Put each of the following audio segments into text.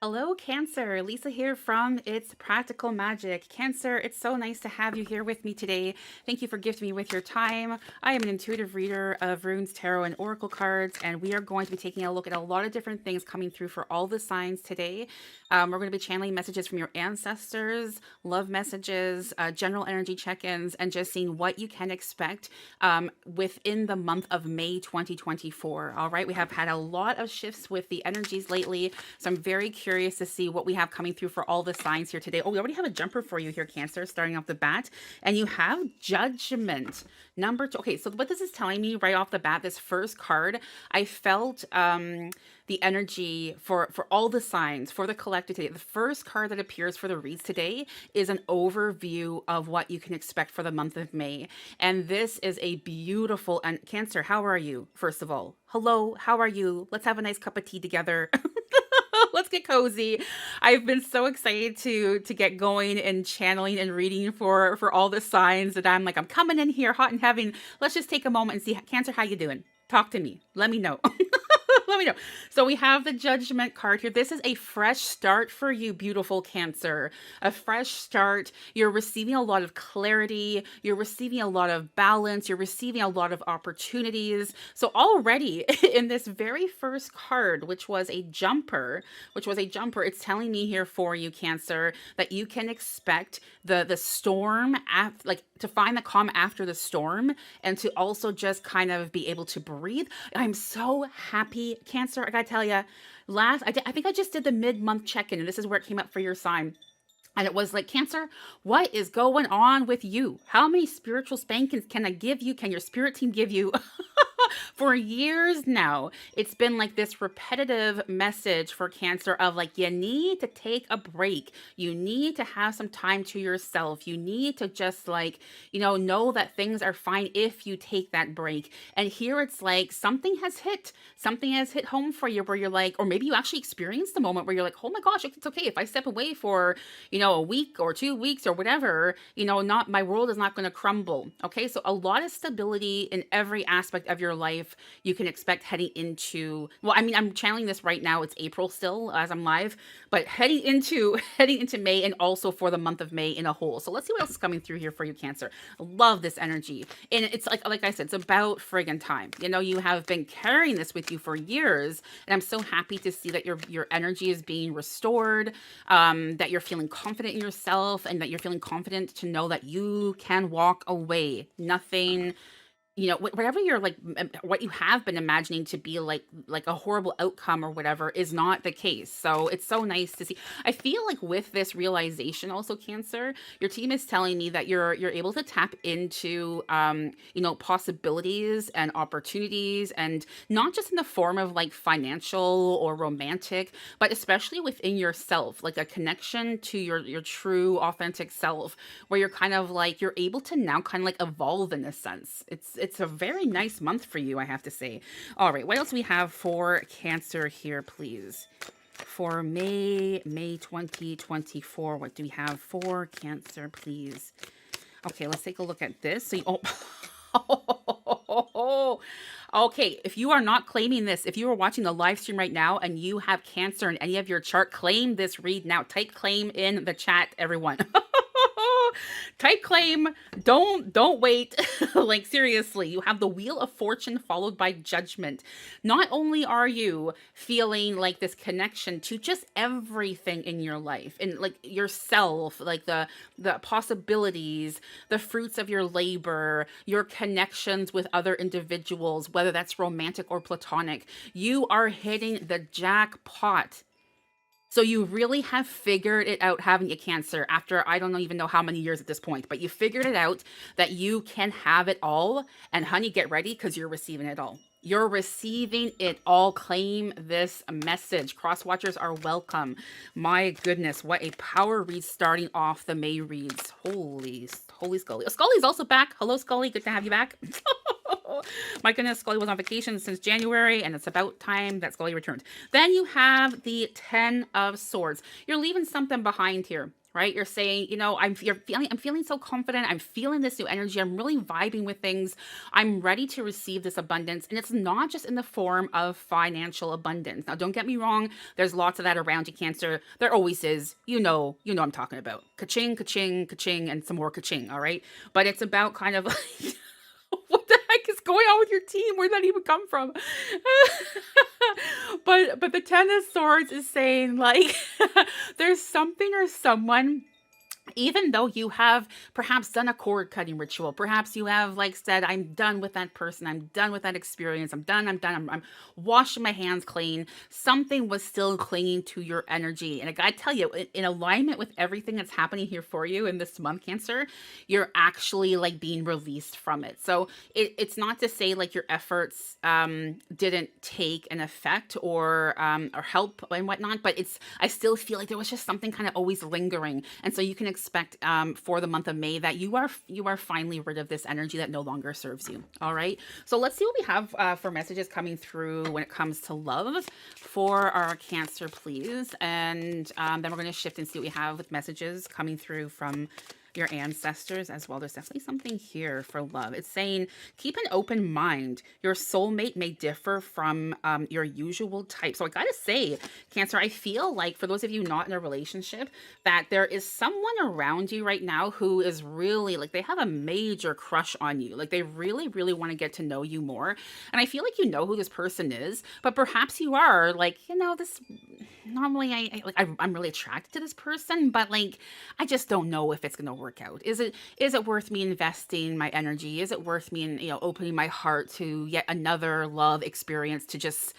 Hello, Cancer. Lisa here from It's Practical Magic. Cancer, it's so nice to have you here with me today. Thank you for gifting me with your time. I am an intuitive reader of runes, tarot, and oracle cards, and we are going to be taking a look at a lot of different things coming through for all the signs today. We're going to be channeling messages from your ancestors, love messages, general energy check-ins, and just seeing what you can expect within the month of May 2024. All right, we have had a lot of shifts with the energies lately, so I'm very curious to see what we have coming through for all the signs here today. Oh, we already have a jumper for you here, Cancer, starting off the bat. And you have Judgment. Number two. Okay, so what this is telling me right off the bat, this first card, I felt the energy for all the signs, for the collective today. The first card that appears for the reads today is an overview of what you can expect for the month of May. And this is a beautiful, and Cancer, how are you, first of all? Hello, how are you? Let's have a nice cup of tea together. Let's get cozy. I've been so excited to get going and channeling and reading for all the signs that I'm coming in here hot and heavy. Let's just take a moment and see, Cancer, how you doing? Talk to me. Let me know. Let me know. So we have the Judgment card here. This is a fresh start for you, beautiful Cancer. A fresh start. You're receiving a lot of clarity. You're receiving a lot of balance. You're receiving a lot of opportunities. So already in this very first card, which was a jumper, it's telling me here for you, Cancer, that you can expect the storm, like to find the calm after the storm, and to also just kind of be able to breathe. I'm so happy, Cancer. I gotta tell you, I think I just did the mid-month check-in, and this is where it came up for your sign. And it was like, Cancer, what is going on with you? How many spiritual spankings can I give you? Can your spirit team give you? For years now, it's been like this repetitive message for Cancer of like, you need to take a break. You need to have some time to yourself. You need to just like, know that things are fine if you take that break. And here it's like something has hit home for you where you're like, or maybe you actually experienced the moment where you're like, oh my gosh, it's okay if I step away for, a week or 2 weeks or whatever, not my world is not going to crumble. Okay. So a lot of stability in every aspect of your life you can expect heading into, well, I mean, I'm channeling this right now. It's April still as I'm live, but heading into heading into May, and also for the month of May in a whole. So let's see what else is coming through here for you, Cancer. Love this energy. And it's like I said, it's about friggin' time. You have been carrying this with you for years, and I'm so happy to see that your energy is being restored, that you're feeling confident in yourself, and that you're feeling confident to know that you can walk away. Nothing, whatever you're like, what you have been imagining to be like a horrible outcome or whatever is not the case. So it's so nice to see. I feel like with this realization also, Cancer, your team is telling me that you're able to tap into possibilities and opportunities, and not just in the form of like financial or romantic, but especially within yourself, like a connection to your true authentic self, where you're kind of like you're able to now kind of like evolve in a sense. It's a very nice month for you, I have to say. All right, what else do we have for Cancer here, please? For May 2024, what do we have for Cancer, please? Okay, let's take a look at this. So okay, if you are not claiming this, if you are watching the live stream right now and you have Cancer in any of your chart, claim this read now. Type claim in the chat, everyone. Type claim. Don't wait. Like seriously, you have the Wheel of Fortune followed by Judgment. Not only are you feeling like this connection to just everything in your life and like yourself, like the possibilities, the fruits of your labor, your connections with other individuals, whether that's romantic or platonic, you are hitting the jackpot. So you really have figured it out, haven't you, Cancer? After I don't even know how many years at this point, but you figured it out that you can have it all. And honey, get ready because you're receiving it all. You're receiving it all. Claim this message. Cross watchers are welcome. My goodness, what a power read starting off the May reads. Holy Scully. Oh, Scully's also back. Hello, Scully. Good to have you back. My goodness, Scully was on vacation since January, and it's about time that Scully returned. Then you have the 10 of Swords. You're leaving something behind here, right? You're saying, I'm feeling so confident. I'm feeling this new energy. I'm really vibing with things. I'm ready to receive this abundance. And it's not just in the form of financial abundance. Now, don't get me wrong. There's lots of that around you, Cancer. There always is. I'm talking about. Ka-ching, ka-ching, ka-ching, and some more ka-ching, all right? But it's about kind of like, what the heck is going on with your team? Where'd that even come from? But the Ten of Swords is saying like there's something or someone, even though you have perhaps done a cord cutting ritual, perhaps you have like said, I'm done with that person, I'm done with that experience, I'm washing my hands clean. Something was still clinging to your energy. And I gotta tell you, in alignment with everything that's happening here for you in this month, Cancer, you're actually like being released from it. So it's not to say like your efforts didn't take an effect or help and whatnot, but I still feel like there was just something kind of always lingering. And so you can expect for the month of May that you are finally rid of this energy that no longer serves you. All right. So let's see what we have for messages coming through when it comes to love for our Cancer, please. And then we're going to shift and see what we have with messages coming through from your ancestors as well. There's definitely something here for love. It's saying, keep an open mind. Your soulmate may differ from your usual type. So I gotta say, Cancer, I feel like for those of you not in a relationship, that there is someone around you right now who is really like, they have a major crush on you. Like they really, really want to get to know you more. And I feel like you know who this person is, but perhaps you are like, this normally I'm really attracted to this person, but like I just don't know if it's gonna work out. Is it worth me investing my energy? Is it worth me opening my heart to yet another love experience to just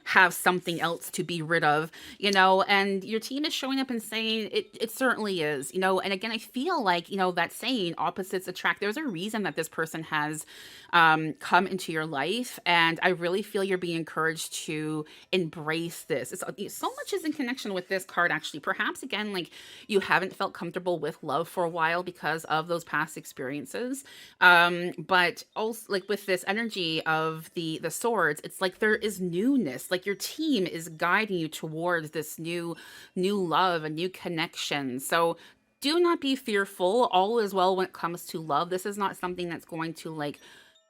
have something else to be rid of? And your team is showing up and saying it certainly is. And again, I feel like that saying opposites attract. There's a reason that this person has come into your life, and I really feel you're being encouraged to embrace this. So much is in connection with this card, actually. Perhaps again, like you haven't felt comfortable with love for a while because of those past experiences, but also like with this energy of the swords, it's like there is newness. Like your team is guiding you towards this new love, a new connection. So do not be fearful. All is well when it comes to love. This is not something that's going to like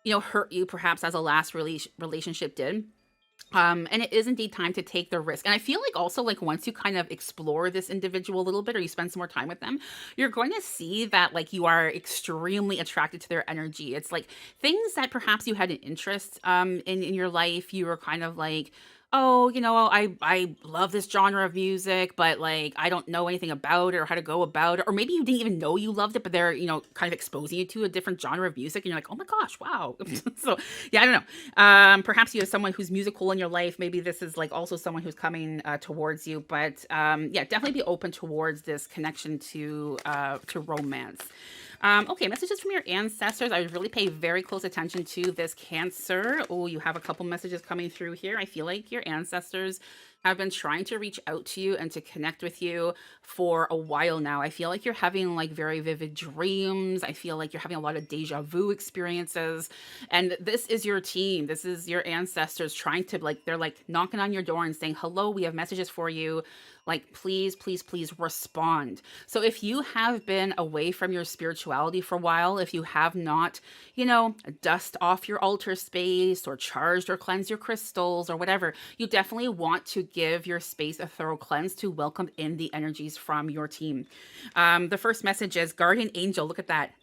hurt you perhaps as a last relationship did. And it is indeed time to take the risk. And I feel like also like once you kind of explore this individual a little bit or you spend some more time with them, you're going to see that like you are extremely attracted to their energy. It's like things that perhaps you had an interest in your life, you were kind of like, oh, I love this genre of music, but like I don't know anything about it or how to go about it. Or maybe you didn't even know you loved it, but they're, kind of exposing you to a different genre of music and you're like, oh my gosh, wow. So yeah, I don't know. Perhaps you have someone who's musical in your life. Maybe this is like also someone who's coming towards you, but yeah, definitely be open towards this connection to romance. Okay, messages from your ancestors. I would really pay very close attention to this, Cancer. Oh, you have a couple messages coming through here. I feel like your ancestors have been trying to reach out to you and to connect with you for a while now. I feel like you're having like very vivid dreams. I feel like you're having a lot of deja vu experiences. And this is your team. This is your ancestors trying to like, they're like knocking on your door and saying, hello, we have messages for you. Like, please, please, please respond. So if you have been away from your spirituality for a while, if you have not, dust off your altar space or charged or cleansed your crystals or whatever, you definitely want to give your space a thorough cleanse to welcome in the energies from your team. The first message is Guardian Angel. Look at that.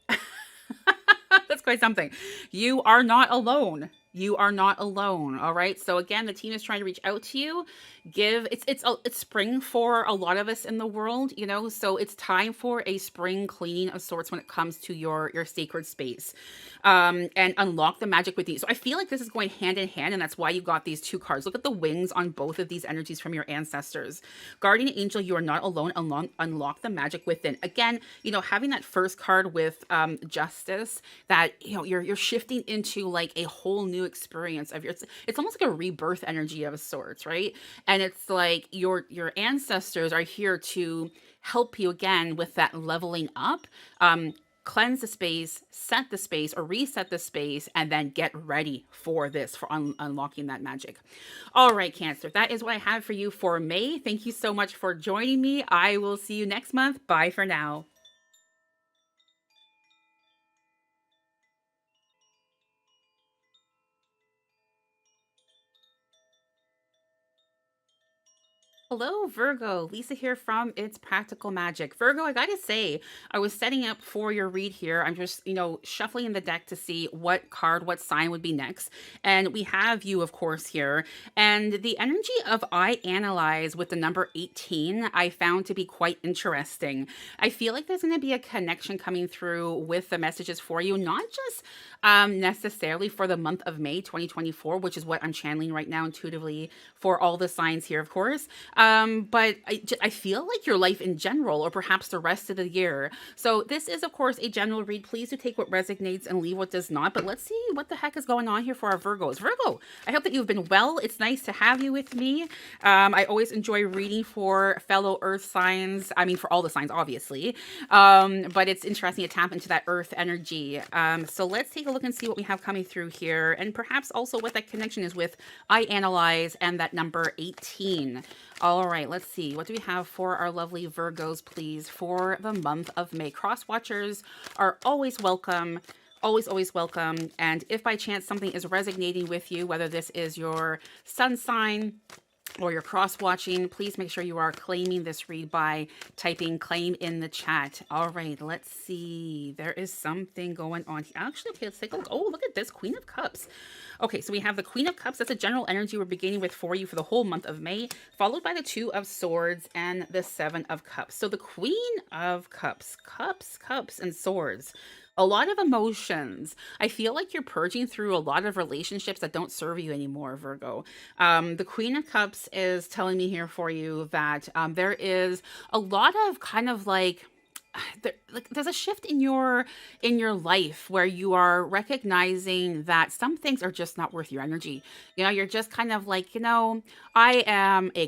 That's quite something. You are not alone. You are not alone. All right. So again, the team is trying to reach out to you. It's spring for a lot of us in the world, so it's time for a spring cleaning of sorts when it comes to your sacred space, and unlock the magic with you. So I feel like this is going hand in hand, and that's why you got these two cards. Look at the wings on both of these energies from your ancestors. Guardian Angel, you are not alone. Unlock the magic within. Again, having that first card with Justice, that you're shifting into like a whole new experience of it's almost like a rebirth energy of sorts, right? And it's like your ancestors are here to help you again with that leveling up. cleanse the space, set the space, or reset the space, and then get ready for this, for unlocking that magic. All right, Cancer, that is what I have for you for May. Thank you so much for joining me. I will see you next month. Bye for now. Hello, Virgo. Lisa here from It's Practical Magic. Virgo, I gotta say, I was setting up for your read here. I'm just, shuffling in the deck to see what card, what sign would be next. And we have you, of course, here. And the energy of I Analyze with the number 18, I found to be quite interesting. I feel like there's going to be a connection coming through with the messages for you, not just necessarily for the month of May 2024, which is what I'm channeling right now intuitively for all the signs here, of course. But I feel like your life in general, or perhaps the rest of the year. So this is, of course, a general read. Please do take what resonates and leave what does not. But let's see what the heck is going on here for our Virgos. Virgo, I hope that you've been well. It's nice to have you with me. I always enjoy reading for fellow Earth signs. I mean, for all the signs, obviously. But it's interesting to tap into that Earth energy. So let's take a look and see what we have coming through here, and perhaps also what that connection is with I Analyze and that number 18. All right, let's see. What do we have for our lovely Virgos, please, for the month of May? Cross watchers are always welcome. Always welcome. And if by chance something is resonating with you, whether this is your sun sign or you're cross-watching, please make sure you are claiming this read by typing claim in the chat. All right, let's see. There is something going on here. Actually, okay, let's take a look. Oh, look at this, Queen of Cups. Okay, so we have the Queen of Cups. That's a general energy we're beginning with for you for the whole month of May, followed by the Two of Swords and the Seven of Cups. So the Queen of Cups, cups, and swords. A lot of emotions. I feel like you're purging through a lot of relationships that don't serve you anymore, Virgo. The Queen of Cups is telling me here for you that there is a lot of kind of like there's a shift in your life where you are recognizing that some things are just not worth your energy. You're just kind of like, I am a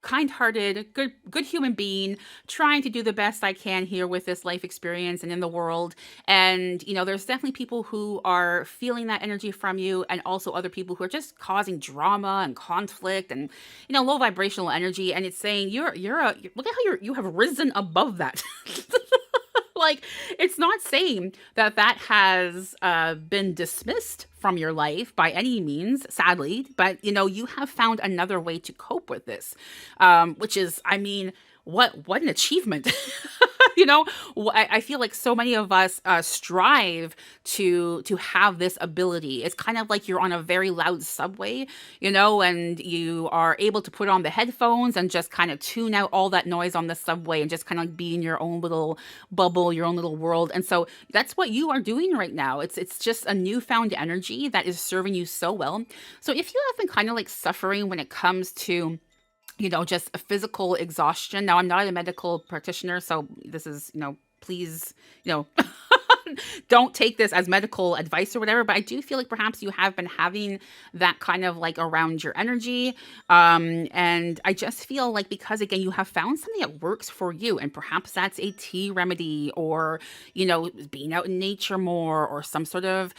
kind-hearted, good human being trying to do the best I can here with this life experience and in the world. And, there's definitely people who are feeling that energy from you, and also other people who are just causing drama and conflict and, low vibrational energy. And it's saying look at how you have risen above that. Like, it's not saying that has been dismissed from your life by any means, sadly, but you have found another way to cope with this, which is, I mean, what an achievement. I feel like so many of us strive to have this ability. It's kind of like you're on a very loud subway, and you are able to put on the headphones and just kind of tune out all that noise on the subway and just kind of like be in your own little bubble, your own little world. And so that's what you are doing right now. It's just a newfound energy that is serving you so well. So if you have been kind of like suffering when it comes to just a physical exhaustion. Now, I'm not a medical practitioner, so this is, please, don't take this as medical advice or whatever, but I do feel like perhaps you have been having that kind of like around your energy. And I just feel like, because again, you have found something that works for you, and perhaps that's a tea remedy, or, being out in nature more, or some sort of,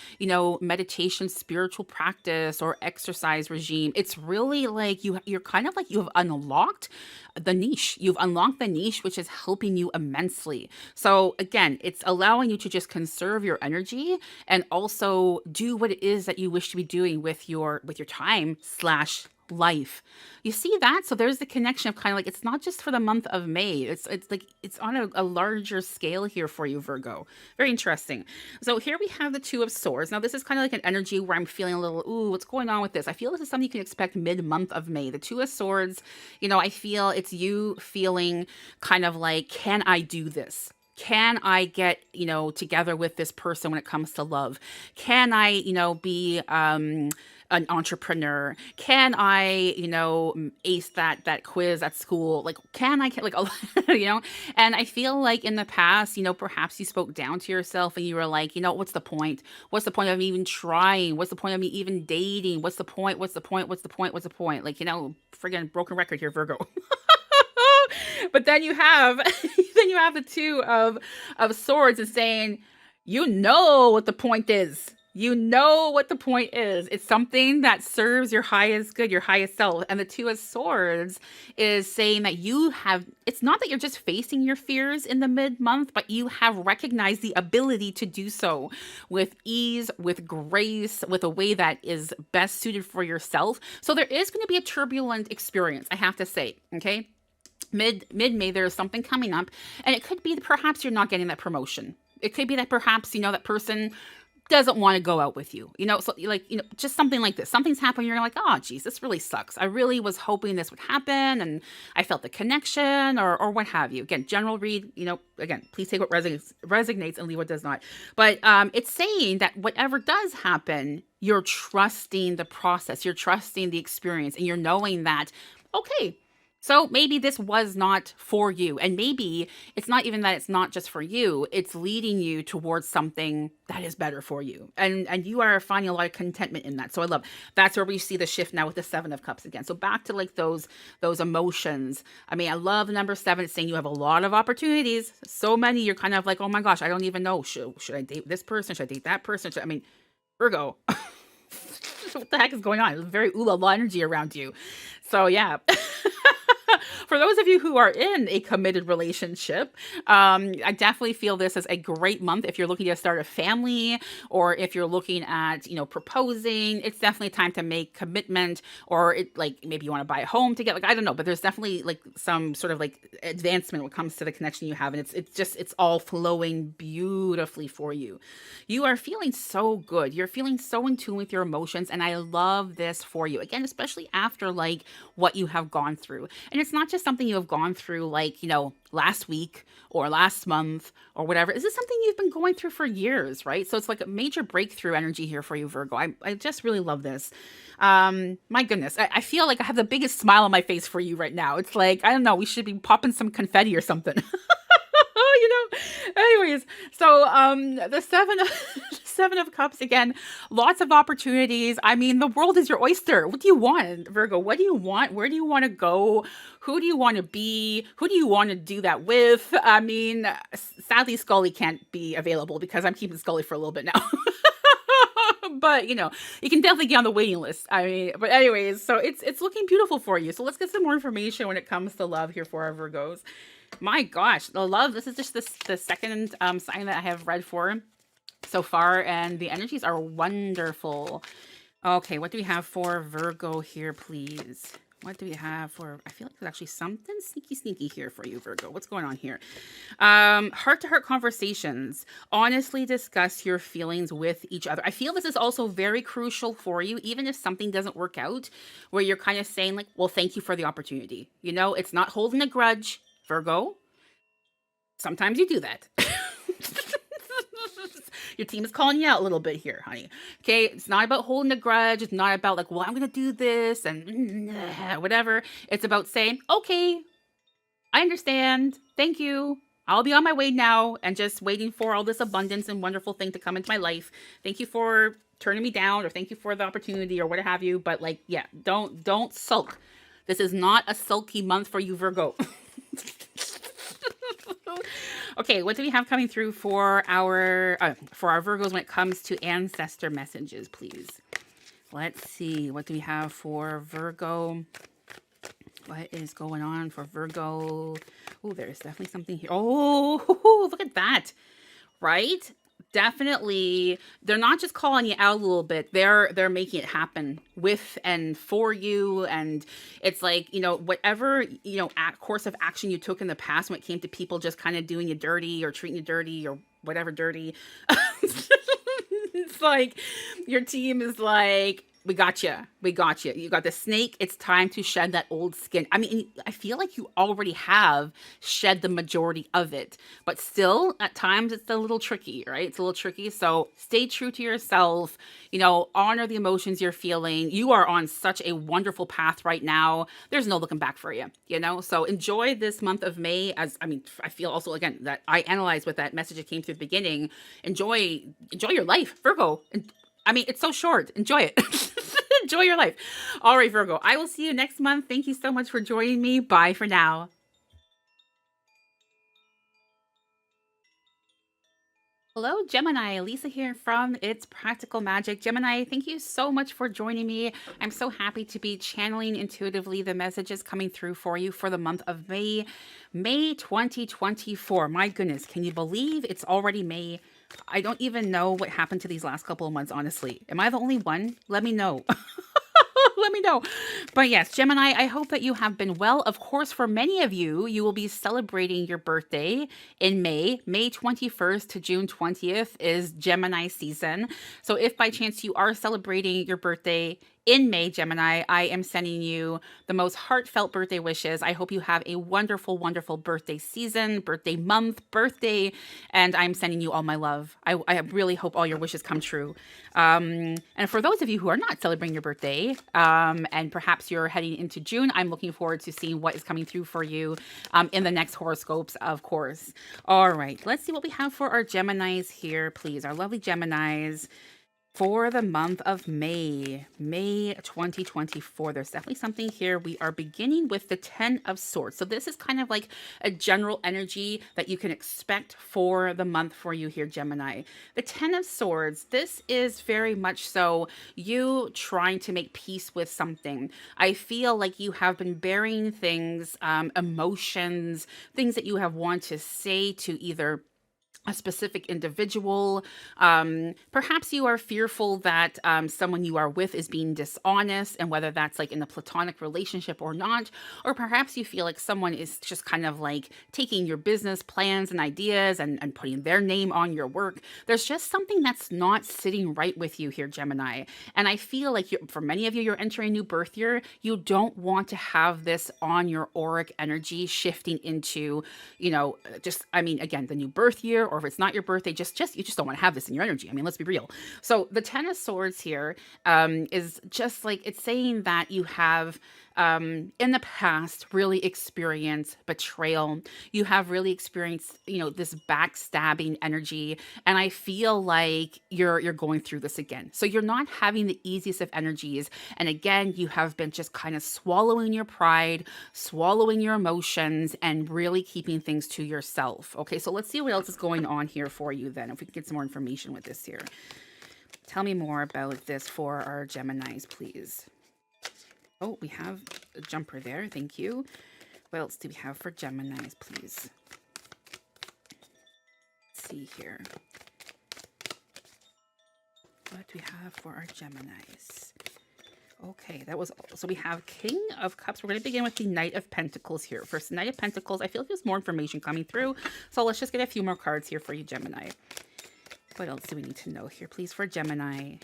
meditation, spiritual practice, or exercise regime. It's really like you're kind of like you have unlocked the niche. You've unlocked the niche, which is helping you immensely. So again, it's allowing you to just conserve your energy and also do what it is that you wish to be doing with your time slash life. You see that? So there's the connection of kind of like, it's not just for the month of May. It's like it's on a larger scale here for you, Virgo. Very interesting. So here we have the Two of Swords. Now this is kind of like an energy where I'm feeling a little, ooh, what's going on with this? I feel this is something you can expect mid-month of May. The Two of Swords, I feel it's you feeling kind of like, can I do this? Can I get, together with this person when it comes to love? Can I, be an entrepreneur? Can I, ace that quiz at school? Like, can I, like, And I feel like in the past, perhaps you spoke down to yourself and you were like, what's the point? What's the point of me even trying? What's the point of me even dating? What's the point? What's the point? What's the point? What's the point? Like, friggin' broken record here, Virgo. But then you have then you have the two of swords and saying, you know what the point is. You know what the point is. It's something that serves your highest good, your highest self. And the two of swords is saying that you have, it's not that you're just facing your fears in the mid-month, but you have recognized the ability to do so with ease, with grace, with a way that is best suited for yourself. So there is going to be a turbulent experience, I have to say, okay? Mid-May, there's something coming up, and it could be that perhaps you're not getting that promotion. It could be that perhaps, that person doesn't want to go out with you, so like, just something like this. Something's happening. You're like, oh, geez, this really sucks. I really was hoping this would happen, and I felt the connection, or what have you. Again, general read, again, please take what resonates and leave what does not. But it's saying that whatever does happen, you're trusting the process, you're trusting the experience, and you're knowing that, okay, so maybe this was not for you. And maybe it's not even that it's not just for you. It's leading you towards something that is better for you. And you are finding a lot of contentment in that. So I love, that's where we see the shift now with the 7 of Cups again. So back to like those emotions. I mean, I love the number 7. It's saying you have a lot of opportunities. So many, you're kind of like, oh my gosh, I don't even know. Should I date this person? Should I date that person? I mean, Virgo. What the heck is going on? It's very ooh la la energy around you. So yeah. For those of you who are in a committed relationship, I definitely feel this as a great month. If you're looking to start a family, or if you're looking at, proposing, it's definitely time to make commitment, or maybe you want to buy a home together. Like, I don't know, but there's definitely like some sort of like advancement when it comes to the connection you have. And it's all flowing beautifully for you. You are feeling so good. You're feeling so in tune with your emotions. And I love this for you. Again, especially after like what you have gone through. And it's not just something you have gone through like, last week or last month or whatever. This is something you've been going through for years, right? So it's like a major breakthrough energy here for you, Virgo. I just really love this. My goodness, I feel like I have the biggest smile on my face for you right now. It's like, I don't know, we should be popping some confetti or something. Anyways, so the 7 of Cups, again, lots of opportunities. I mean, the world is your oyster. What do you want, Virgo? What do you want? Where do you want to go? Who do you want to be? Who do you want to do that with? I mean, sadly, Scully can't be available because I'm keeping Scully for a little bit now. But you can definitely get on the waiting list. I mean, but anyways, so it's looking beautiful for you. So let's get some more information when it comes to love here for our Virgos. My gosh, the love, this is just the second sign that I have read for so far, and the energies are wonderful. Okay, what do we have for Virgo here, please? What do we have for, I feel like there's actually something sneaky here for you, Virgo. What's going on here? Heart-to-heart conversations. Honestly discuss your feelings with each other. I feel this is also very crucial for you, even if something doesn't work out, where you're kind of saying like, well, thank you for the opportunity. It's not holding a grudge, Virgo. Sometimes you do that. Your team is calling you out a little bit here, honey. Okay, it's not about holding a grudge. It's not about like, well, I'm going to do this and whatever. It's about saying, okay, I understand. Thank you. I'll be on my way now and just waiting for all this abundance and wonderful thing to come into my life. Thank you for turning me down, or thank you for the opportunity, or what have you. But like, yeah, don't sulk. This is not a sulky month for you, Virgo. Okay, what do we have coming through for our Virgos when it comes to ancestor messages, please? Let's see. What do we have for Virgo? What is going on for Virgo? Oh, there's definitely something here. Oh, look at that. Right? Definitely, they're not just calling you out a little bit. They're making it happen with and for you. And it's like, whatever, course of action you took in the past when it came to people just kind of doing you dirty or treating you dirty or whatever dirty. It's like your team is like, we got you. We got you. You got the snake. It's time to shed that old skin. I mean, I feel like you already have shed the majority of it, but still at times it's a little tricky, right? It's a little tricky. So stay true to yourself, honor the emotions you're feeling. You are on such a wonderful path right now. There's no looking back for you, so enjoy this month of May. I feel also, again, that I analyzed with that message that came through the beginning. Enjoy your life, Virgo. It's so short. Enjoy it. Enjoy your life. All right, Virgo. I will see you next month. Thank you so much for joining me. Bye for now. Hello, Gemini. Lisa here from It's Practical Magic. Gemini, thank you so much for joining me. I'm so happy to be channeling intuitively the messages coming through for you for the month of May, May 2024. My goodness, can you believe it's already May? I don't even know what happened to these last couple of months, honestly. Am I the only one? Let me know. Let me know. But yes, Gemini, I hope that you have been well. Of course, for many of you, you will be celebrating your birthday in May. May 21st to June 20th is Gemini season. So if by chance you are celebrating your birthday in May, Gemini, I am sending you the most heartfelt birthday wishes. I hope you have a wonderful, wonderful birthday season, birthday month, birthday, and I'm sending you all my love. I really hope all your wishes come true. And for those of you who are not celebrating your birthday, and perhaps you're heading into June, I'm looking forward to seeing what is coming through for you in the next horoscopes, of course. All right, let's see what we have for our Geminis here, please. Our lovely Geminis for the month of May, May 2024. There's definitely something here. We are beginning with the 10 of Swords. So this is kind of like a general energy that you can expect for the month for you here, Gemini. The 10 of Swords, this is very much so you trying to make peace with something. I feel like you have been burying things, emotions, things that you have wanted to say to either a specific individual. Perhaps you are fearful that someone you are with is being dishonest, and whether that's like in a platonic relationship or not, or perhaps you feel like someone is just kind of like taking your business plans and ideas and putting their name on your work. There's just something that's not sitting right with you here, Gemini. And I feel like for many of you, you're entering a new birth year. You don't want to have this on your auric energy shifting into, just, I mean, again, the new birth year, or if it's not your birthday, you just don't want to have this in your energy. I mean, let's be real. So the 10 of Swords here is just like, it's saying that you have in the past really experienced betrayal. You have really experienced, this backstabbing energy. And I feel like you're going through this again. So you're not having the easiest of energies. And again, you have been just kind of swallowing your pride, swallowing your emotions, and really keeping things to yourself. Okay, so let's see what else is going on here for you then, if we can get some more information with this here. Tell me more about this for our Geminis, please. Oh, we have a jumper there. Thank you. What else do we have for Geminis, please? Let's see here. What do we have for our Geminis? Okay, that was all. So we have King of Cups. We're going to begin with the Knight of Pentacles here. First, Knight of Pentacles. I feel like there's more information coming through. So let's just get a few more cards here for you, Gemini. What else do we need to know here, please, for Gemini?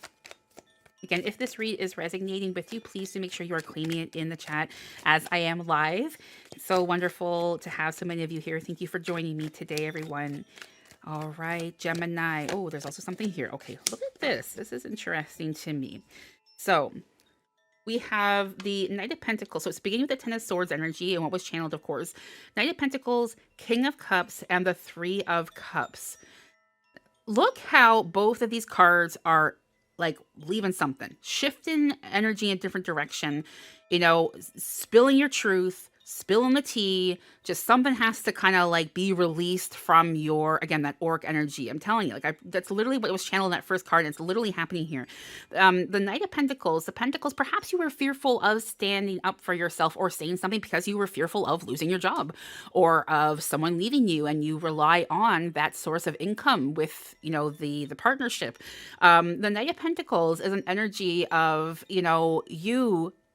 Again, if this read is resonating with you, please do make sure you are claiming it in the chat as I am live. It's so wonderful to have so many of you here. Thank you for joining me today, everyone. All right, Gemini. Oh, there's also something here. Okay, look at this. This is interesting to me. So we have the Knight of Pentacles. So it's beginning with the 10 of Swords energy and what was channeled, of course. Knight of Pentacles, King of Cups, and the 3 of Cups. Look how both of these cards are like leaving something, shifting energy in a different direction, spilling your truth, spilling the tea. Just something has to kind of like be released from your, again, that auric energy. I'm telling you, that's literally what was channeled in that first card. And it's literally happening here. The Knight of Pentacles, the Pentacles, perhaps you were fearful of standing up for yourself or saying something because you were fearful of losing your job or of someone leaving you, and you rely on that source of income with, the partnership. The Knight of Pentacles is an energy of,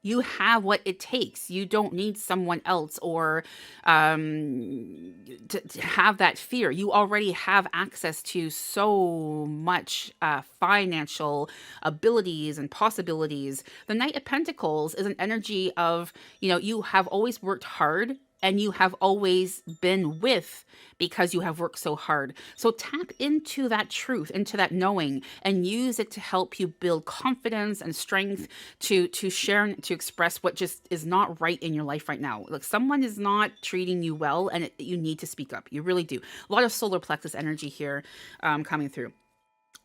you have what it takes. You don't need someone else or to have that fear. You already have access to so much financial abilities and possibilities. The Knight of Pentacles is an energy of, you have always worked hard and you have always been with because you have worked so hard. So tap into that truth, into that knowing, and use it to help you build confidence and strength to share and to express what just is not right in your life right now. Like someone is not treating you well, and you need to speak up. You really do. A lot of solar plexus energy here coming through.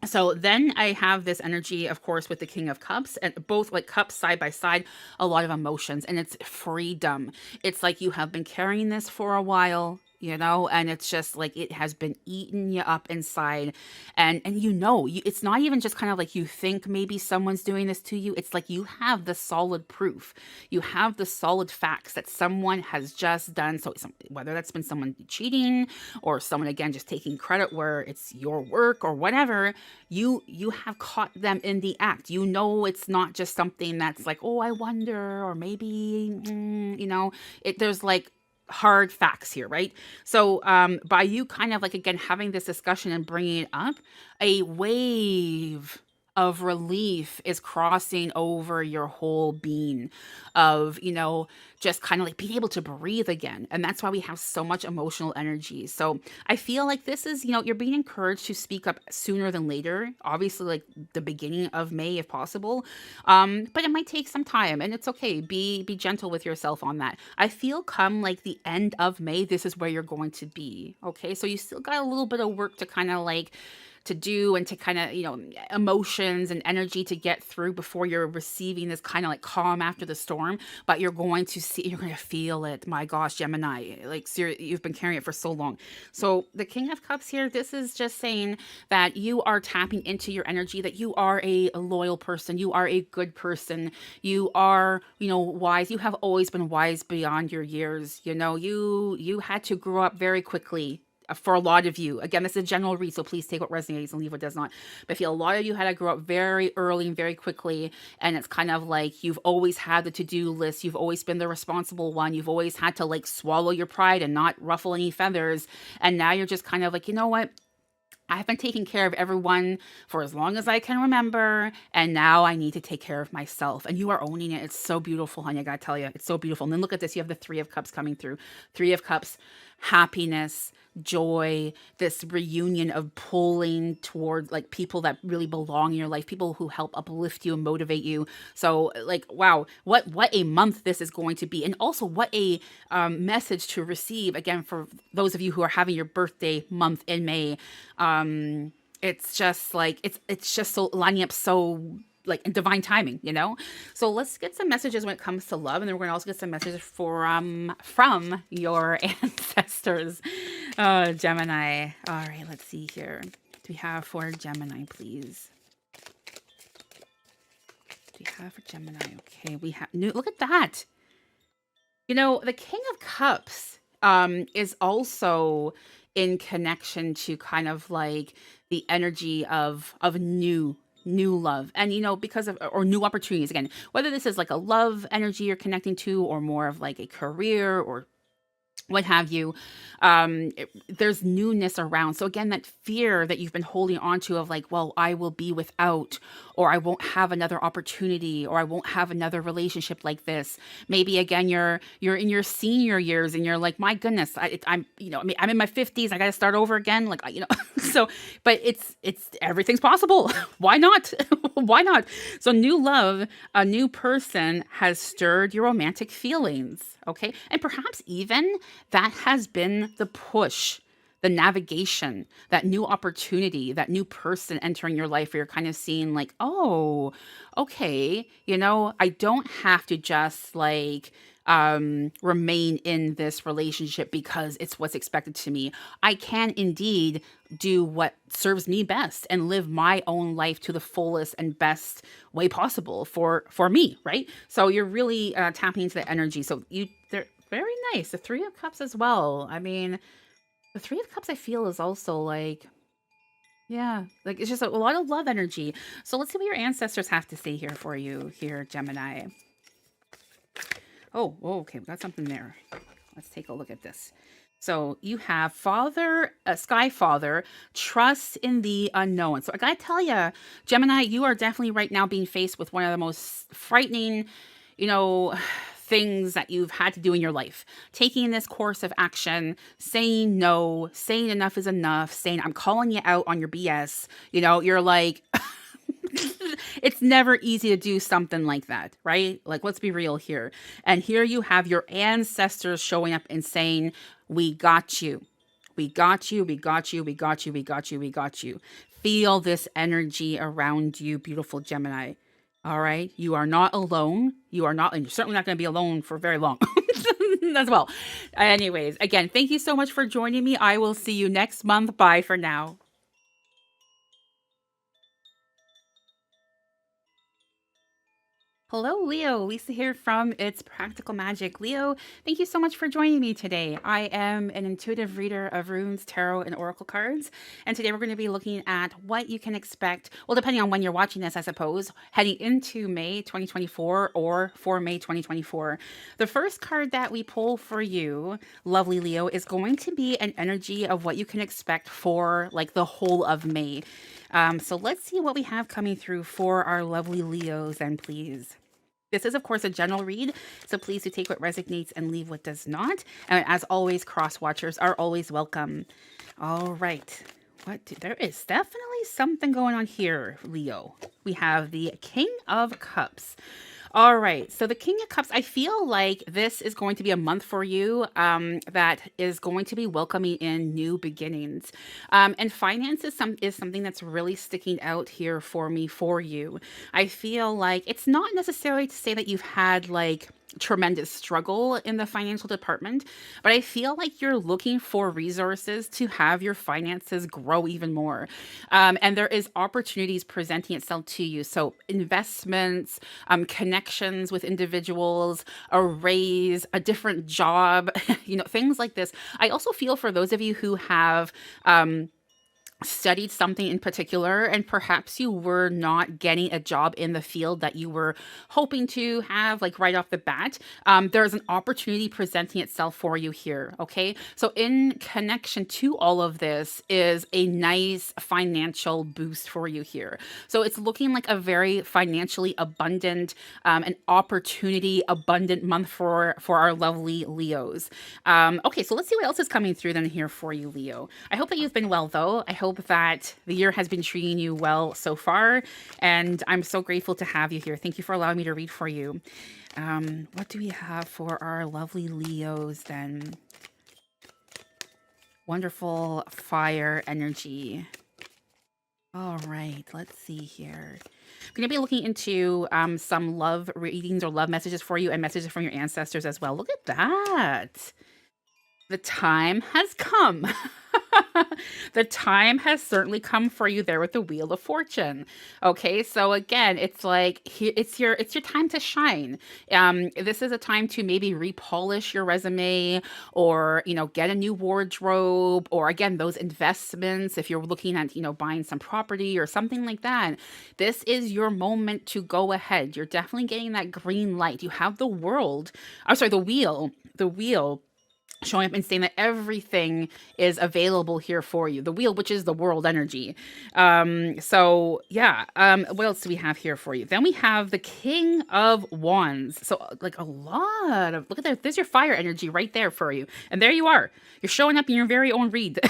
So then I have this energy, of course, with the King of Cups, and both like cups side by side, a lot of emotions, and it's freedom. It's like you have been carrying this for a while. you know, and it's just like it has been eating you up inside. And you know, it's not even just kind of like you think maybe someone's doing this to you. It's like you have the solid proof, you have the solid facts that someone has just done so, whether that's been someone cheating or someone again just taking credit where it's your work or whatever. You have caught them in the act. You know, it's not just something that's like, oh, I wonder, or maybe you know, there's like hard facts here, right? So by you kind of like again having this discussion and bringing it up, a wave of relief is crossing over your whole being, of, you know, just kind of like being able to breathe again. And that's why we have so much emotional energy. So I feel like this is, you know, you're being encouraged to speak up sooner than later, obviously like the beginning of May if possible. But it might take some time, and it's okay. Be gentle with yourself on that. I feel come like the end of May, this is where you're going to be. Okay. So you still got a little bit of work to kind of like to do, and to kind of, you know, emotions and energy to get through before you're receiving this kind of like calm after the storm. But you're going to see, you're going to feel it. My gosh, Gemini, like you've been carrying it for so long. So the King of Cups here, this is just saying that you are tapping into your energy, that you are a loyal person, you are a good person, you are, you know, wise. You have always been wise beyond your years. You know, you had to grow up very quickly. For a lot of you, again, this is a general read, so please take what resonates and leave what does not. But I feel a lot of you had to grow up very early and very quickly, and it's kind of like you've always had the to-do list. You've always been the responsible one. You've always had to like swallow your pride and not ruffle any feathers. And now you're just kind of like, you know what? I've been taking care of everyone for as long as I can remember, and now I need to take care of myself. And you are owning it. It's so beautiful, honey. I gotta tell you, it's so beautiful. And then look at this. You have the Three of Cups coming through. Three of Cups, happiness, joy, this reunion of pulling toward like people that really belong in your life, people who help uplift you and motivate you. So like, wow, what a month this is going to be. And also what a message to receive again for those of you who are having your birthday month in May. It's just like it's just so lining up so like in divine timing, you know. So let's get some messages when it comes to love, and then we're gonna also get some messages from your ancestors. Gemini. All right, let's see here. What do we have for Gemini, please? What do we have for Gemini? Okay, we have new. Look at that. You know, the King of Cups is also in connection to kind of like the energy of new love, and you know, because of, or new opportunities, again, whether this is like a love energy you're connecting to or more of like a career or what have you. There's newness around. So again, that fear that you've been holding on to of like, well, I will be without, or I won't have another opportunity, or I won't have another relationship like this. Maybe again, you're in your senior years and you're like, my goodness, I'm, you know, I mean, I'm in my 50s. I got to start over again. Like, you know, so, but it's everything's possible. Why not? Why not? So new love, a new person has stirred your romantic feelings. Okay. And perhaps even that has been the push, the navigation, that new opportunity, that new person entering your life where you're kind of seeing like, oh, okay, you know, I don't have to just like remain in this relationship because it's what's expected to me. I can indeed do what serves me best and live my own life to the fullest and best way possible for me, right? So you're really tapping into the energy. So they're very nice. The Three of Cups as well. I mean, the Three of Cups I feel is also like, yeah, like it's just a lot of love energy. So let's see what your ancestors have to say here for you here, Gemini. Oh, okay, we got something there. Let's take a look at this. So you have Father, Sky Father, trust in the unknown. So I gotta tell you, Gemini, you are definitely right now being faced with one of the most frightening, you know, things that you've had to do in your life. Taking this course of action, saying no, saying enough is enough, saying I'm calling you out on your BS. You know, you're like, it's never easy to do something like that, right? Like, let's be real here. And here you have your ancestors showing up and saying, we got you. We got you. We got you. We got you. We got you. We got you. Feel this energy around you, beautiful Gemini. All right. You are not alone. You are not, and you're certainly not going to be alone for very long as well. Anyways, again, thank you so much for joining me. I will see you next month. Bye for now. Hello, Leo. Lisa here from It's Practical Magic. Leo, thank you so much for joining me today. I am an intuitive reader of runes, tarot, and oracle cards. And today we're going to be looking at what you can expect, well, depending on when you're watching this, I suppose, heading into May 2024 or for May 2024. The first card that we pull for you, lovely Leo, is going to be an energy of what you can expect for like the whole of May. So let's see what we have coming through for our lovely Leos, then, please. This is, of course, a general read, so please do take what resonates and leave what does not. And as always, cross-watchers are always welcome. All right. There is definitely something going on here, Leo. We have the King of Cups. All right. So the King of Cups, I feel like this is going to be a month for you that is going to be welcoming in new beginnings. And finance is something that's really sticking out here for me for you. I feel like it's not necessarily to say that you've had like tremendous struggle in the financial department, but I feel like you're looking for resources to have your finances grow even more. And there is opportunities presenting itself to you. So investments, connections with individuals, a raise, a different job, things like this. I also feel for those of you who have studied something in particular and perhaps you were not getting a job in the field that you were hoping to have like right off the bat, there's an opportunity presenting itself for you here. Okay, so in connection to all of this is a nice financial boost for you here. So it's looking like a very financially abundant, an opportunity abundant month for our lovely Leos. Okay, so let's see what else is coming through then here for you, Leo. I hope that you've been well, though. I hope that the year has been treating you well so far, and I'm so grateful to have you here. Thank you for allowing me to read for you. What do we have for our lovely Leos then? Wonderful fire energy. All right, let's see here. I'm going to be looking into some love readings or love messages for you and messages from your ancestors as well. Look at that. The time has come. The time has certainly come for you there with the Wheel of Fortune. Okay, so again, it's like it's your time to shine. This is a time to maybe repolish your resume, or get a new wardrobe, or again those investments. If you're looking at buying some property or something like that, this is your moment to go ahead. You're definitely getting that green light. You have the world. I'm sorry, the wheel showing up and saying that everything is available here for you. The wheel, which is the world energy. So yeah. What else do we have here for you? Then we have the King of Wands. So like a lot of, look at that. There's your fire energy right there for you. And there you are. You're showing up in your very own read.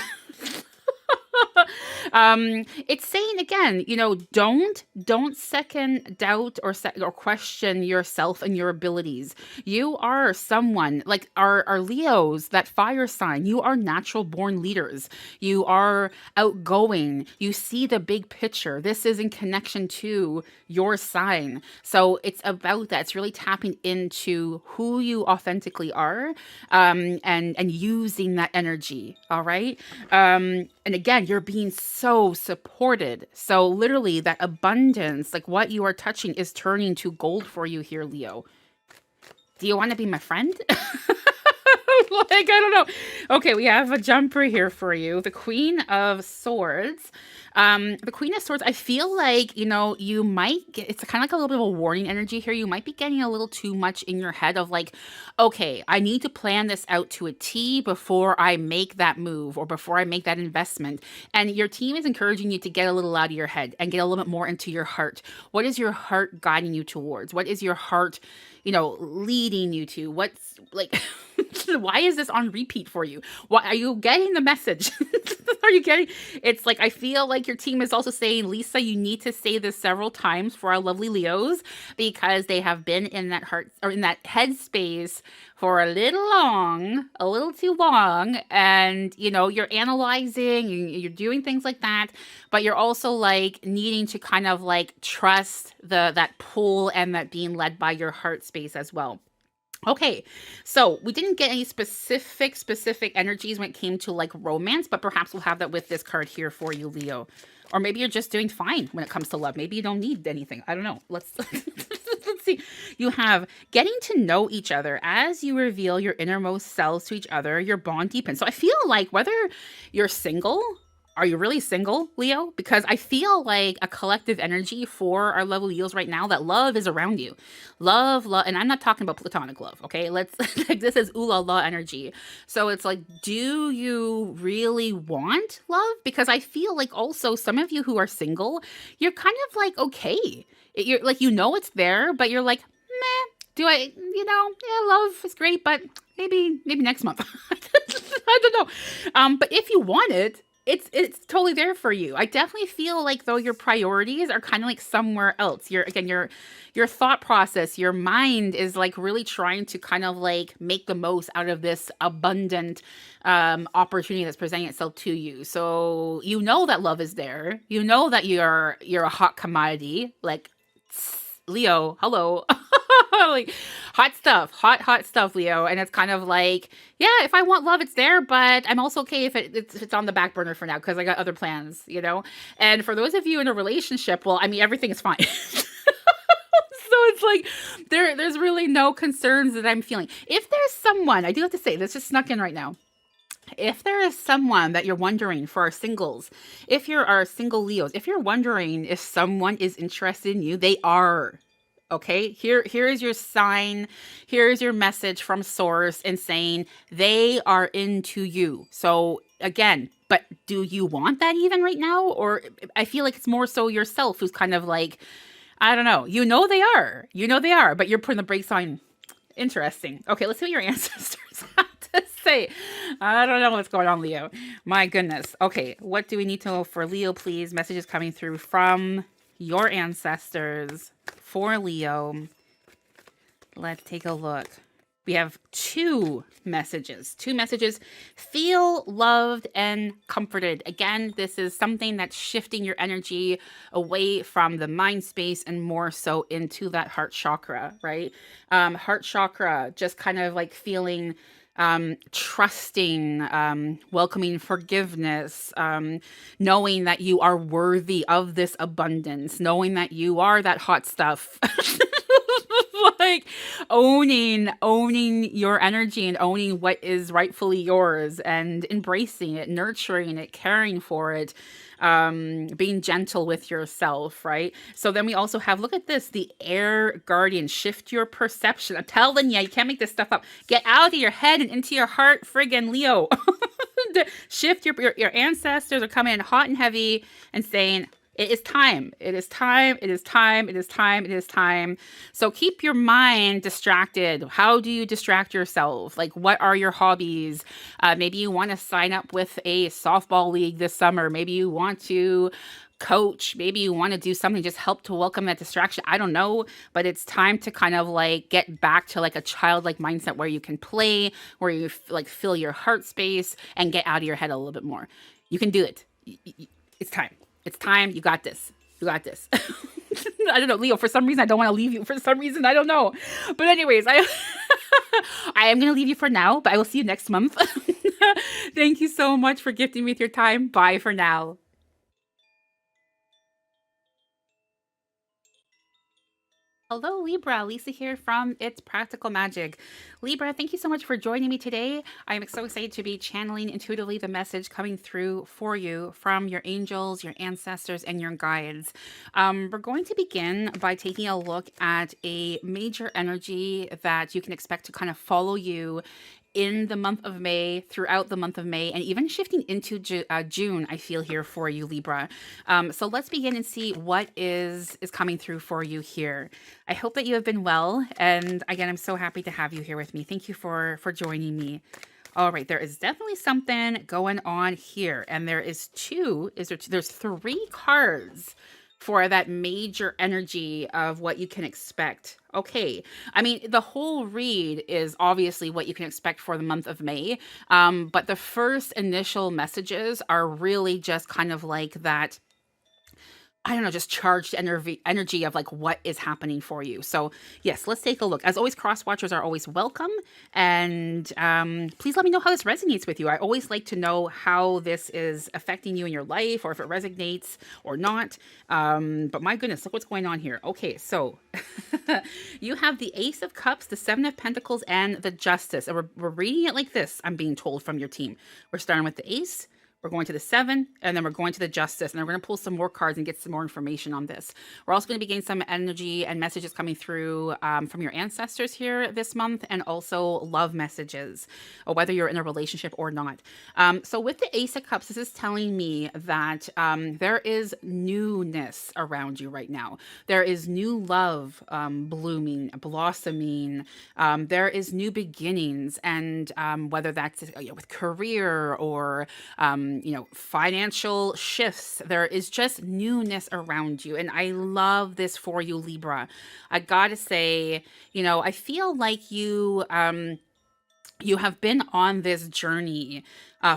It's saying again, don't second doubt or question yourself and your abilities. You are someone like our Leos, that fire sign. You are natural born leaders. You are outgoing. You see the big picture. This is in connection to your sign. So it's about that. It's really tapping into who you authentically are, and using that energy. All right. And again, you're being so supported. So literally that abundance, like what you are touching is turning to gold for you here, Leo. Do you want to be my friend? Like, I don't know. Okay, we have a jumper here for you. The Queen of Swords. The Queen of Swords, I feel like, you might get, it's kind of like a little bit of a warning energy here. You might be getting a little too much in your head of like, okay, I need to plan this out to a T before I make that move or before I make that investment. And your team is encouraging you to get a little out of your head and get a little bit more into your heart. What is your heart guiding you towards? What is your heart, leading you to? What's like, why is this on repeat for you? Why are you getting the message? Are you getting? It's like I feel like your team is also saying, Lisa, you need to say this several times for our lovely Leos because they have been in that heart or in that headspace for a little long, a little too long, and you're analyzing, you're doing things like that, but you're also like needing to kind of like trust that pull and that being led by your heart space as well. Okay, so we didn't get any specific energies when it came to like romance, but perhaps we'll have that with this card here for you, Leo. Or maybe you're just doing fine when it comes to love. Maybe you don't need anything. I don't know. Let's let's see. You have getting to know each other as you reveal your innermost selves to each other. Your bond deepens. So I feel like whether you're single. Are you really single, Leo? Because I feel like a collective energy for our lovely Leos right now that love is around you. Love, and I'm not talking about platonic love, okay? Let's, like, this is ooh la la energy. So it's like, do you really want love? Because I feel like also some of you who are single, you're kind of like, okay. You're like, it's there, but you're like, meh, do I, yeah, love is great, but maybe next month. I don't know. But if you want it, it's totally there for you. I definitely feel like though your priorities are kind of like somewhere else. Your thought process, your mind is like really trying to kind of like make the most out of this abundant opportunity that's presenting itself to you. So that love is there. That you're a hot commodity. Like Leo, hello. Like hot stuff, Leo. And it's kind of like, yeah, if I want love, it's there, but I'm also okay if it's on the back burner for now because I got other plans, And for those of you in a relationship, well, I mean, everything is fine. So it's like there's really no concerns that I'm feeling. If there's someone, I do have to say, this just snuck in right now. If there is someone that you're wondering for our singles, if you're our single Leos, if you're wondering if someone is interested in you, they are. Okay, here is your sign. Here is your message from source and saying they are into you. So again, but do you want that even right now? Or I feel like it's more so yourself who's kind of like, I don't know. They are, but you're putting the brakes on. Interesting. Okay, let's see what your ancestors have to say. I don't know what's going on, Leo. My goodness. Okay, what do we need to know for Leo, please? Messages coming through from your ancestors for Leo. Let's take a look. We have two messages. Feel loved and comforted. Again, this is something that's shifting your energy away from the mind space and more so into that heart chakra, right? Heart chakra, just kind of like feeling trusting, welcoming forgiveness, knowing that you are worthy of this abundance, knowing that you are that hot stuff. Like owning your energy and owning what is rightfully yours and embracing it, nurturing it, caring for it, being gentle with yourself, right? So then we also have, look at this, the air guardian. Shift your perception. I'm telling you can't make this stuff up. Get out of your head and into your heart, friggin' Leo. Shift your ancestors are coming in hot and heavy and saying, it is time. It is time. It is time. It is time. It is time. So keep your mind distracted. How do you distract yourself? Like, what are your hobbies? Maybe you want to sign up with a softball league this summer. Maybe you want to coach. Maybe you want to do something, just help to welcome that distraction. I don't know, but it's time to kind of like get back to like a childlike mindset where you can play, where you like fill your heart space and get out of your head a little bit more. You can do it. It's time. It's time. You got this. You got this. I don't know, Leo, for some reason, I don't want to leave you. For some reason, I don't know. But anyways, I am going to leave you for now, but I will see you next month. Thank you so much for gifting me with your time. Bye for now. Hello, Libra. Lisa here from It's Practical Magic. Libra, thank you so much for joining me today. I am so excited to be channeling intuitively the message coming through for you from your angels, your ancestors, and your guides. We're going to begin by taking a look at a major energy that you can expect to kind of follow you in the month of May, throughout the month of May, and even shifting into June, I feel here for you, Libra. So let's begin and see what is coming through for you here. I hope that you have been well, and again, I'm so happy to have you here with me. Thank you for joining me. All right, there is definitely something going on here, and there is two. Is there? There's three cards for that major energy of what you can expect. Okay, I mean the whole read is obviously what you can expect for the month of May, but the first initial messages are really just kind of like that. I don't know, just charged energy of like what is happening for you. So yes, let's take a look. As always, cross watchers are always welcome, and please let me know how this resonates with you. I always like to know how this is affecting you in your life, or if it resonates or not. But my goodness, look what's going on here. Okay, so you have the Ace of Cups, the Seven of Pentacles, and the Justice. And we're reading it like this. I'm being told from your team. We're starting with the Ace. We're going to the Seven, and then we're going to the Justice, and then we're going to pull some more cards and get some more information on this. We're also going to be getting some energy and messages coming through from your ancestors here this month, and also love messages, or whether you're in a relationship or not. So with the Ace of Cups, this is telling me that there is newness around you right now. There is new love blooming, blossoming. There is new beginnings, and whether that's with career or financial shifts. There is just newness around you. And I love this for you, Libra. I gotta say, I feel like you have been on this journey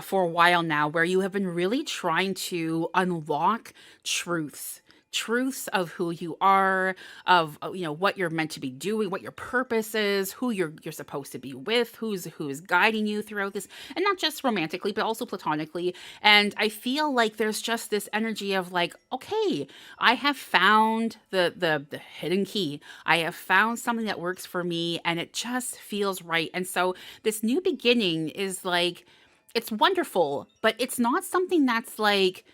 for a while now where you have been really trying to unlock truths. Truths of who you are, of what you're meant to be doing, what your purpose is, who you're supposed to be with, who's guiding you throughout this, and not just romantically, but also platonically. And I feel like there's just this energy of like, okay, I have found the hidden key. I have found something that works for me, and it just feels right. And so this new beginning is like, it's wonderful, but it's not something that's like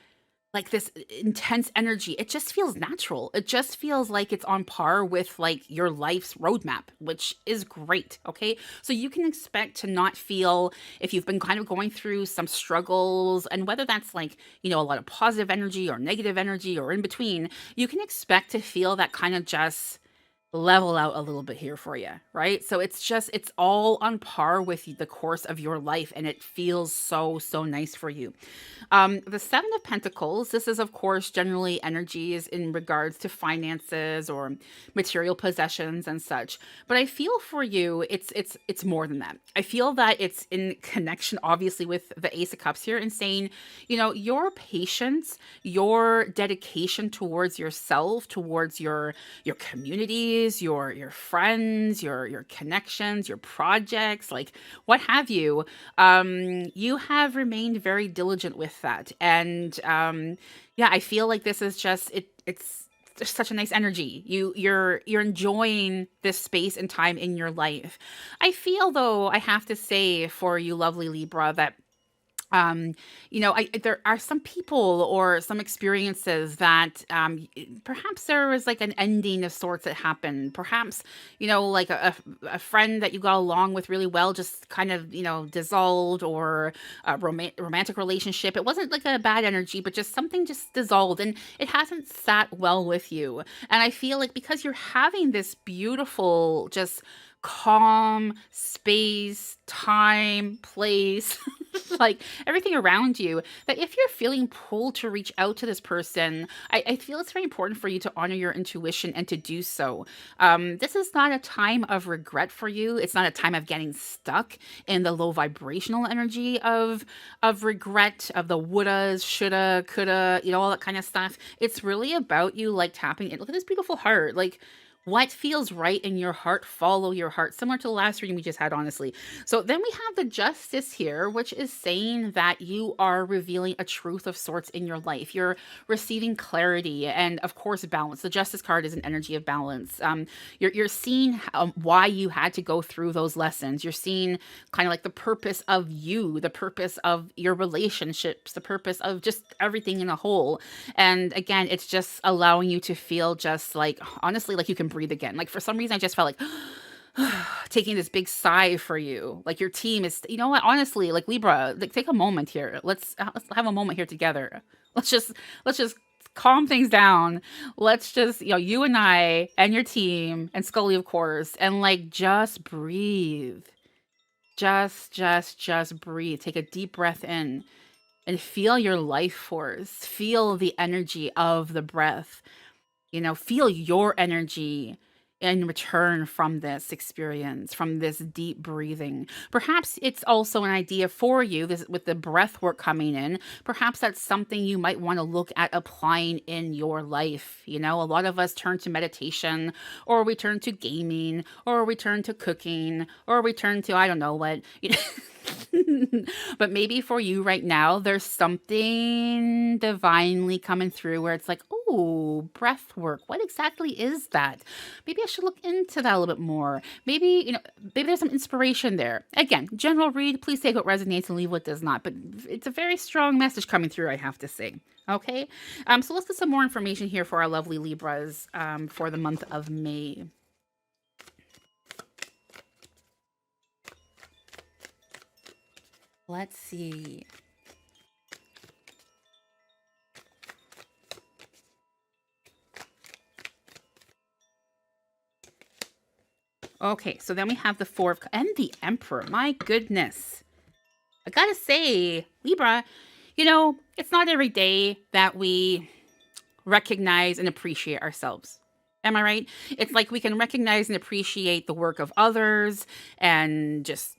this intense energy. It just feels natural. It just feels like it's on par with like your life's roadmap, which is great. Okay. So you can expect to not feel, if you've been kind of going through some struggles, and whether that's like, a lot of positive energy or negative energy or in between, you can expect to feel that kind of just level out a little bit here for you, right? So it's all on par with the course of your life, and it feels so nice for you. The Seven of Pentacles, this is, of course, generally energies in regards to finances or material possessions and such. But I feel for you, it's more than that. I feel that it's in connection, obviously, with the Ace of Cups here, and saying, your patience, your dedication towards yourself, towards your communities, your friends, your connections, your projects, like what have you. You have remained very diligent with that. And yeah, I feel like this is just it's just such a nice energy. You're enjoying this space and time in your life. I feel, though, I have to say for you, lovely Libra, that there are some people or some experiences that perhaps there was like an ending of sorts that happened. Perhaps, like a friend that you got along with really well just kind of, dissolved, or a romantic relationship. It wasn't like a bad energy, but just something just dissolved, and it hasn't sat well with you. And I feel like because you're having this beautiful, just calm space, time, place, like everything around you, that if you're feeling pulled to reach out to this person, I feel it's very important for you to honor your intuition and to do so. This is not a time of regret for you. It's not a time of getting stuck in the low vibrational energy of regret, of the wouldas, shoulda, coulda, all that kind of stuff. It's really about you like tapping it. Look at this beautiful heart. Like, what feels right in your heart, follow your heart, similar to the last reading we just had, honestly. So then we have the Justice here, which is saying that you are revealing a truth of sorts in your life. You're receiving clarity and, of course, balance. The Justice card is an energy of balance. You're seeing why you had to go through those lessons. You're seeing kind of like the purpose of you, the purpose of your relationships, the purpose of just everything in a whole. And again, it's just allowing you to feel just like, honestly, like you can breathe again. Like for some reason, I just felt like taking this big sigh for you. Like your team is, you know what? Honestly, like Libra, like take a moment here. Let's have a moment here together. Let's just calm things down. Let's just, you and I and your team and Scully, of course, and like just breathe. Just breathe. Take a deep breath in and feel your life force. Feel the energy of the breath. Feel your energy in return from this experience, from this deep breathing. Perhaps it's also an idea for you, this with the breath work coming in. Perhaps that's something you might want to look at applying in your life. A lot of us turn to meditation, or we turn to gaming, or we turn to cooking, or we turn to I don't know what. But maybe for you right now, there's something divinely coming through where it's like, oh, breath work. What exactly is that? Maybe I should look into that a little bit more. Maybe there's some inspiration there. Again, general read, please take what resonates and leave what does not. But it's a very strong message coming through, I have to say. Okay. So let's get some more information here for our lovely Libras for the month of May. Let's see. Okay, so then we have the Four of and the Emperor. My goodness. I gotta say, Libra, it's not every day that we recognize and appreciate ourselves. Am I right? It's like we can recognize and appreciate the work of others and just,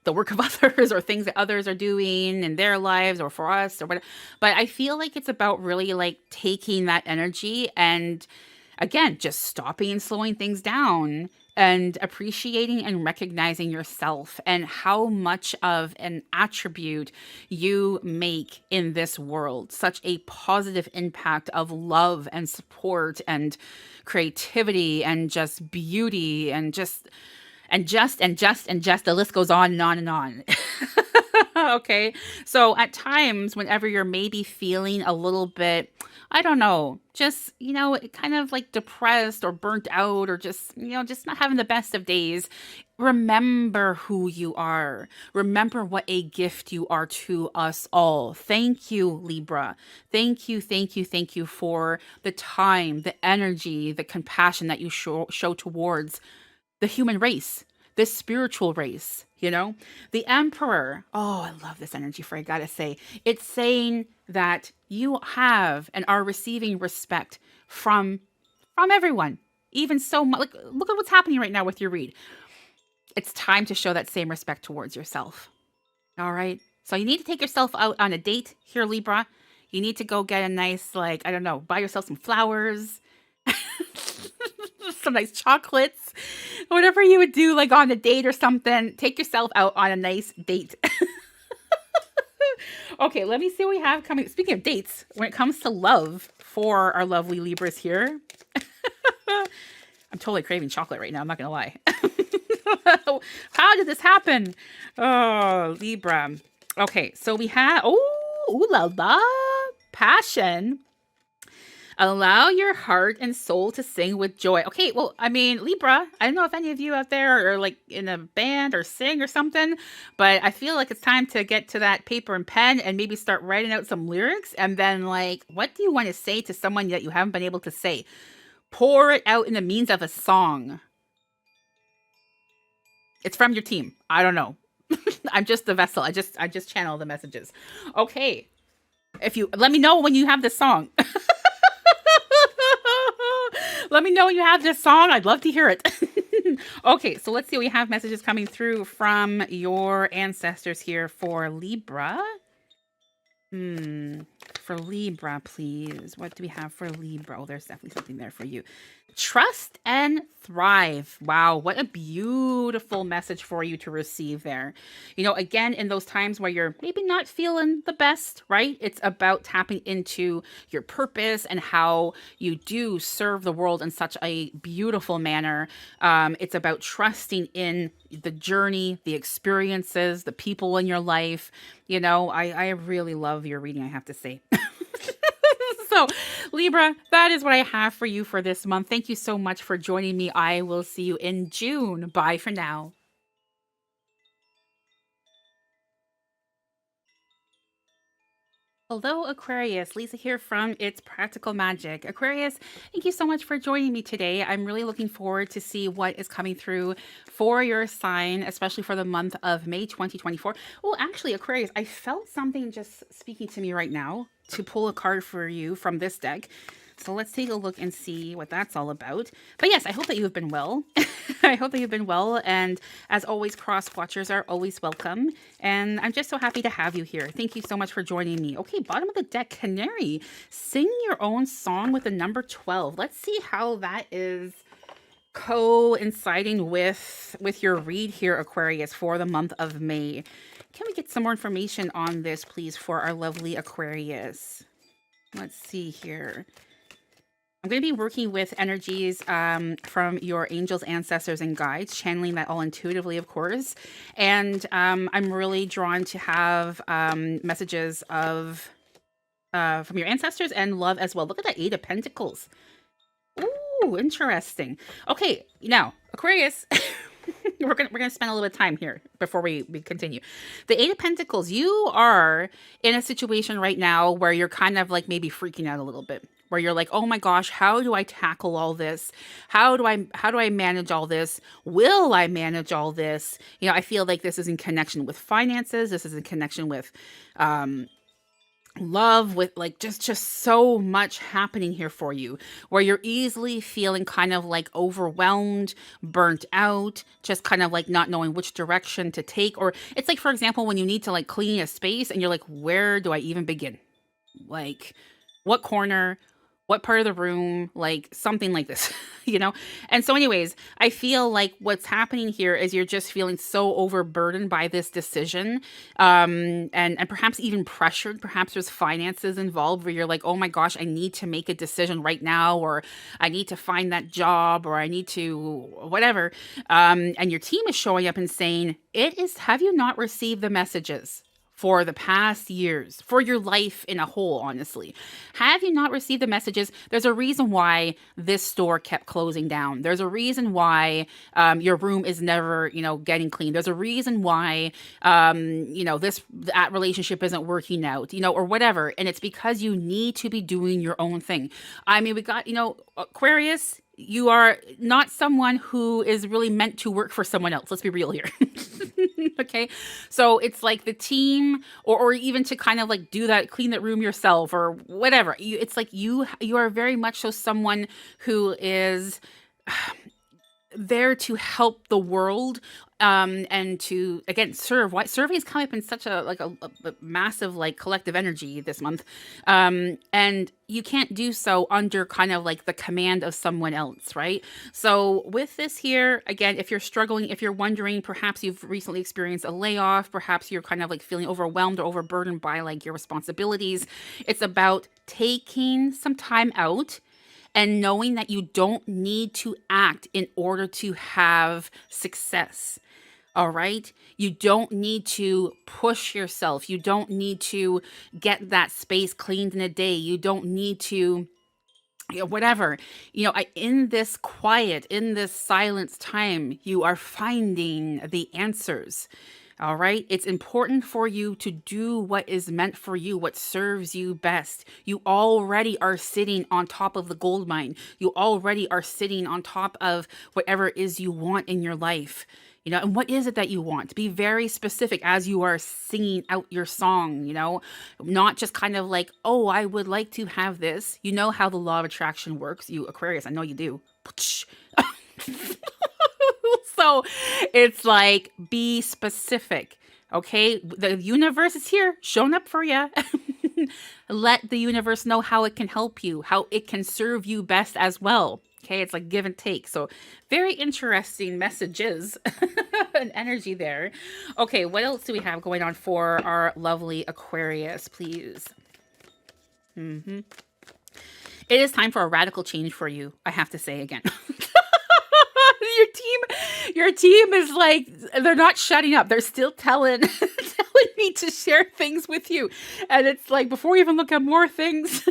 the work of others or things that others are doing in their lives or for us or whatever. But I feel like it's about really like taking that energy and, again, just stopping and slowing things down and appreciating and recognizing yourself and how much of an attribute you make in this world. Such a positive impact of love and support and creativity and just beauty and just the list goes on and on and on. Okay. So at times, whenever you're maybe feeling a little bit, I don't know, just, kind of like depressed or burnt out or just not having the best of days, remember who you are. Remember what a gift you are to us all. Thank you, Libra. Thank you for the time, the energy, the compassion that you show towards the human race, this spiritual race, the Emperor. Oh, I love this energy for, I gotta say, it's saying that you have and are receiving respect from everyone, even so much. Like, look at what's happening right now with your read. It's time to show that same respect towards yourself. All right. So you need to take yourself out on a date here, Libra. You need to go get a nice, I don't know, buy yourself some flowers, some nice chocolates, whatever you would do on a date or something. Take yourself out on a nice date. Okay, let me see what we have coming. Speaking of dates, when it comes to love for our lovely Libras here, I'm totally craving chocolate right now. I'm not going to lie. How did this happen? Oh, Libra. Okay, so we have, ooh la la, passion. Allow your heart and soul to sing with joy. Okay, well, I mean, Libra, I don't know if any of you out there are in a band or sing or something, but I feel like it's time to get to that paper and pen and maybe start writing out some lyrics. And then, what do you want to say to someone that you haven't been able to say? Pour it out in the means of a song. It's from your team. I don't know. I'm just the vessel. I just channel the messages. Okay. If you let me know when you have this song. Let me know when you have this song. I'd love to hear it. Okay, so let's see. We have messages coming through from your ancestors here for Libra. For Libra, please. What do we have for Libra? Oh, there's definitely something there for you. Trust and thrive. Wow, what a beautiful message for you to receive there. Again, in those times where you're maybe not feeling the best, right? It's about tapping into your purpose and how you do serve the world in such a beautiful manner. It's about trusting in the journey, the experiences, the people in your life. I really love your reading, I have to say. So, Libra, that is what I have for you for this month. Thank you so much for joining me. I will see you in June. Bye for now. Hello, Aquarius. Lisa here from It's Practical Magic. Aquarius, thank you so much for joining me today. I'm really looking forward to see what is coming through for your sign, especially for the month of May 2024. Oh, actually, Aquarius, I felt something just speaking to me right now to pull a card for you from this deck. So let's take a look and see what that's all about. But yes, I hope that you have been well. I hope that you've been well. And as always, cross watchers are always welcome. And I'm just so happy to have you here. Thank you so much for joining me. Okay, bottom of the deck, Canary. Sing your own song with the number 12. Let's see how that is coinciding with your read here, Aquarius, for the month of May. Can we get some more information on this, please, for our lovely Aquarius? Let's see here. I'm going to be working with energies from your angels, ancestors, and guides, channeling that all intuitively, of course. And I'm really drawn to have messages of from your ancestors and love as well. Look at that 8 of Pentacles. Ooh, interesting. Okay, now, Aquarius, we're gonna spend a little bit of time here before we continue. The 8 of Pentacles, you are in a situation right now where you're kind of like maybe freaking out a little bit, where you're like, oh my gosh, how do I tackle all this? How do I manage all this? Will I manage all this? You know, I feel like this is in connection with finances. This is in connection with love, with like just so much happening here for you, where you're easily feeling kind of like overwhelmed, burnt out, just kind of like not knowing which direction to take. Or it's like, for example, when you need to like clean a space and you're like, where do I even begin? Like, what corner, what part of the room, like something like this, you know? And so anyways, I feel like what's happening here is you're just feeling so overburdened by this decision, and perhaps even pressured. Perhaps there's finances involved where you're like, oh my gosh, I need to make a decision right now, or I need to find that job, or I need to whatever. And your team is showing up and saying, have you not received the messages for the past years, for your life in a whole, honestly? Have you not received the messages? There's a reason why this store kept closing down. There's a reason why your room is never, getting clean. There's a reason why, that relationship isn't working out, or whatever. And it's because you need to be doing your own thing. I mean, we got, Aquarius, you are not someone who is really meant to work for someone else. Let's be real here. Okay. So it's like the team, or even to kind of like clean that room yourself or whatever. It's like you are very much so someone who is there to help the world, and to, again, serve. Serving is coming up in such a massive like collective energy this month, and you can't do so under kind of like the command of someone else, right? So with this here, again, if you're struggling, if you're wondering, perhaps you've recently experienced a layoff, perhaps you're kind of like feeling overwhelmed or overburdened by like your responsibilities, it's about taking some time out and knowing that you don't need to act in order to have success. All right. You don't need to push yourself. You don't need to get that space cleaned in a day. You don't need to, whatever. In this quiet, in this silence time, you are finding the answers. All right. It's important for you to do what is meant for you, what serves you best. You already are sitting on top of the gold mine. You already are sitting on top of whatever it is you want in your life. And what is it that you want? Be very specific as you are singing out your song, not just kind of like, oh, I would like to have this. You know how the law of attraction works. You Aquarius, I know you do. So it's like, be specific. Okay. The universe is here, showing up for you. Let the universe know how it can help you, how it can serve you best as well. Okay, it's like give and take. So very interesting messages and energy there. Okay, what else do we have going on for our lovely Aquarius, please? It is time for a radical change for you, I have to say again. Your team is like, they're not shutting up. They're still telling me to share things with you. And it's like, before we even look at more things,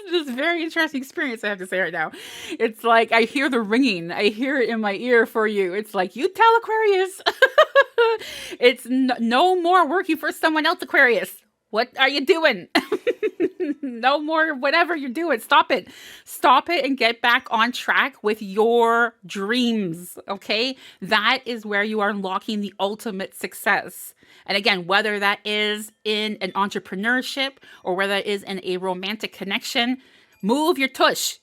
this very interesting experience, I have to say right now. It's like, I hear the ringing. I hear it in my ear for you. It's like, you tell Aquarius. It's no more working for someone else, Aquarius. What are you doing? No more whatever you're doing. Stop it. Stop it and get back on track with your dreams. Okay. That is where you are unlocking the ultimate success. And again, whether that is in an entrepreneurship or whether it is in a romantic connection, move your tush.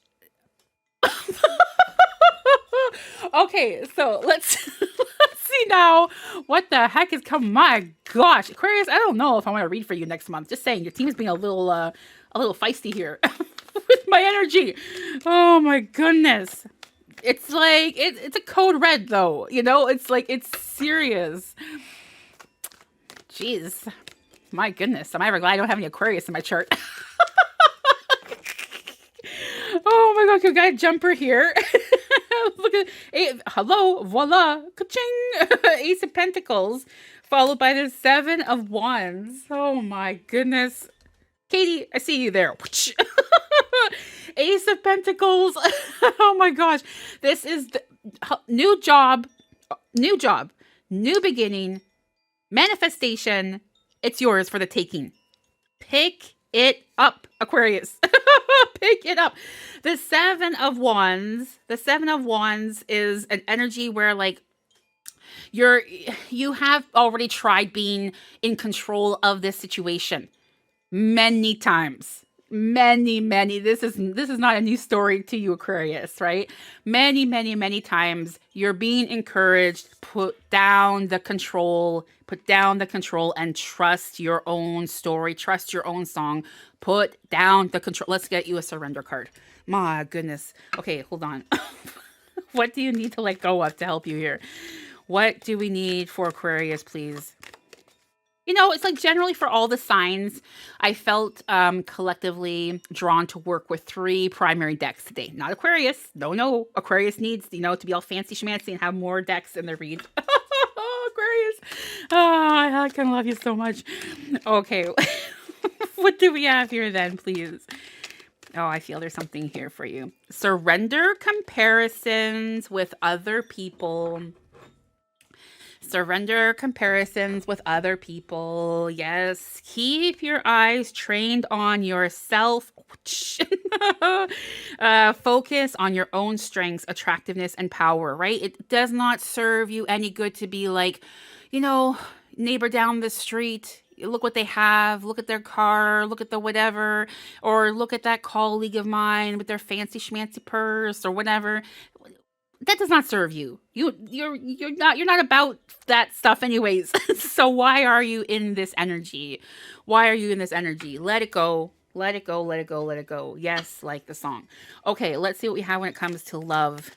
Okay, so let's see now what the heck is coming. My gosh, Aquarius, I don't know if I want to read for you next month. Just saying, your team is being a little feisty here with my energy. Oh my goodness. It's like it's a code red though, you know? It's like it's serious. Jeez. My goodness. Am I ever glad I don't have any Aquarius in my chart? Oh my god, we got a jumper here. Look at hello, voila, ka-ching. Ace of Pentacles, followed by the Seven of Wands. Oh my goodness. Katie, I see you there. Ace of Pentacles. Oh my gosh. This is the new job, new beginning, manifestation. It's yours for the taking. Pick it up, Aquarius. Pick it up. The Seven of Wands is an energy where like you have already tried being in control of this situation many times. Many. This is not a new story to you, Aquarius, right? Many times you're being encouraged, put down the control and trust your own story, trust your own song, put down the control. Let's get you a surrender card. My goodness. Okay, hold on. What do you need to let go of to help you here? What do we need for Aquarius, please? You know, it's like generally for all the signs, I felt collectively drawn to work with 3 primary decks today. Not Aquarius. No. Aquarius needs, to be all fancy schmancy and have more decks in their read. Aquarius. Oh, I can love you so much. Okay. What do we have here then, please? Oh, I feel there's something here for you. Surrender comparisons with other people. Surrender comparisons with other people. Yes. Keep your eyes trained on yourself. Focus on your own strengths, attractiveness, and power, right? It does not serve you any good to be like, neighbor down the street. Look what they have. Look at their car. Look at the whatever. Or look at that colleague of mine with their fancy schmancy purse or whatever. That does not serve you. You're not about that stuff anyways. So why are you in this energy? Why are you in this energy? Let it go. Let it go. Let it go. Let it go. Yes, like the song. Okay, let's see what we have when it comes to love.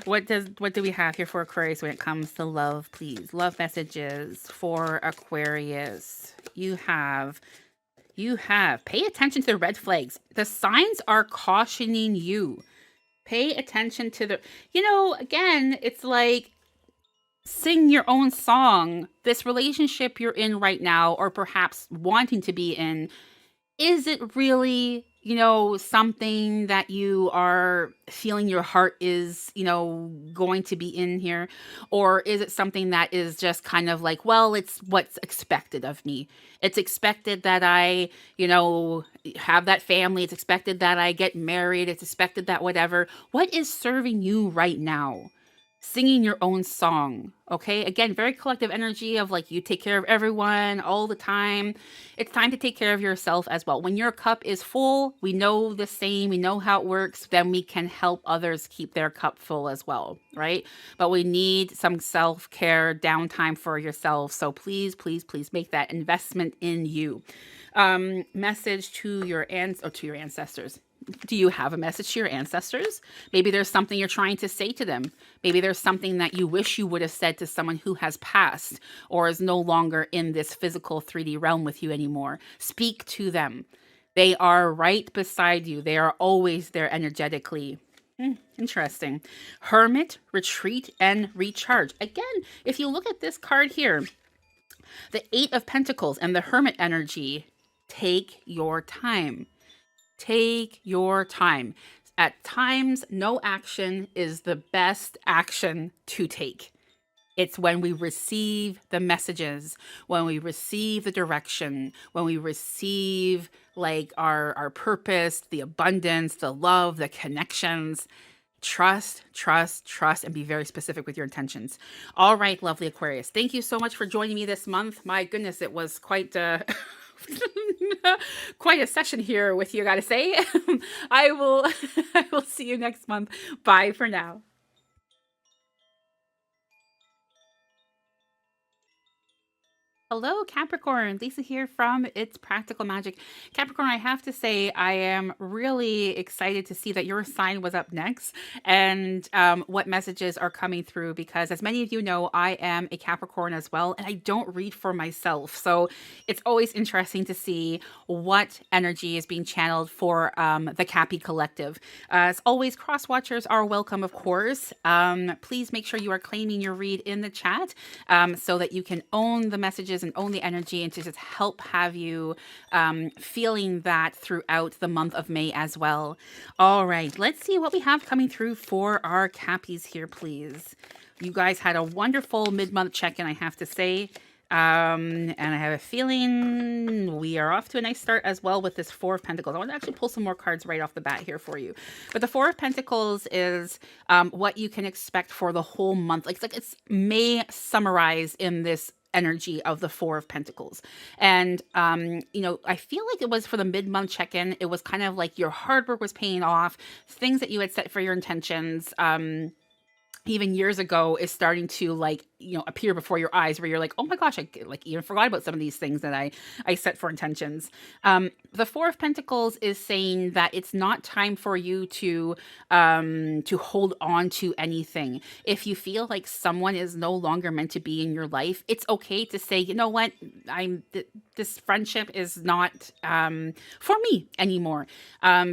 What do we have here for Aquarius when it comes to love, please? Love messages for Aquarius. You have pay attention to the red flags. The signs are cautioning you. Pay attention to again, it's like sing your own song. This relationship you're in right now, or perhaps wanting to be in, is it really, something that you are feeling your heart is, going to be in here? Or is it something that is just kind of like, well, it's what's expected of me. It's expected that I, have that family. It's expected that I get married. It's expected that whatever. What is serving you right now? Singing your own song, okay? Again, very collective energy of like you take care of everyone all the time. It's time to take care of yourself as well. When your cup is full, we know the same, we know how it works, then we can help others keep their cup full as well, right? But we need some self-care, downtime for yourself. So please make that investment in you. Message to your ancestors. Do you have a message to your ancestors? Maybe there's something you're trying to say to them. Maybe there's something that you wish you would have said to someone who has passed or is no longer in this physical 3D realm with you anymore. Speak to them. They are right beside you. They are always there energetically. Interesting. Hermit, retreat, and recharge. Again, if you look at this card here, the 8 of Pentacles and the Hermit energy, take your time. Take your time. At times, no action is the best action to take. It's when we receive the messages, when we receive the direction, when we receive like our purpose, the abundance, the love, the connections. Trust, trust, trust, and be very specific with your intentions. All right, lovely Aquarius. Thank you so much for joining me this month. My goodness, it was quite quite a session here with you, I gotta say. I will I will see you next month. Bye for now. Hello, Capricorn. Lisa here from It's Practical Magic. Capricorn, I have to say, I am really excited to see that your sign was up next and what messages are coming through because, as many of you know, I am a Capricorn as well, and I don't read for myself. So it's always interesting to see what energy is being channeled for the Cappy Collective. As always, cross watchers are welcome, of course. Please make sure you are claiming your read in the chat so that you can own the messages and own the energy and to just help have you feeling that throughout the month of May as well. All right, let's see what we have coming through for our Cappies here, please. You guys had a wonderful mid-month check-in, I have to say. And I have a feeling we are off to a nice start as well with this Four of Pentacles. I want to actually pull some more cards right off the bat here for you. But the Four of Pentacles is what you can expect for the whole month. Like it's May summarized in this energy of the Four of Pentacles. And, you know, I feel like it was for the mid-month check-in. It was kind of like your hard work was paying off, things that you had set for your intentions, even years ago is starting to like, you know, appear before your eyes where you're like, oh my gosh, I like even forgot about some of these things that I set for intentions. The Four of Pentacles is saying that it's not time for you to hold on to anything. If you feel like someone is no longer meant to be in your life, it's okay to say, you know what, this friendship is not for me anymore.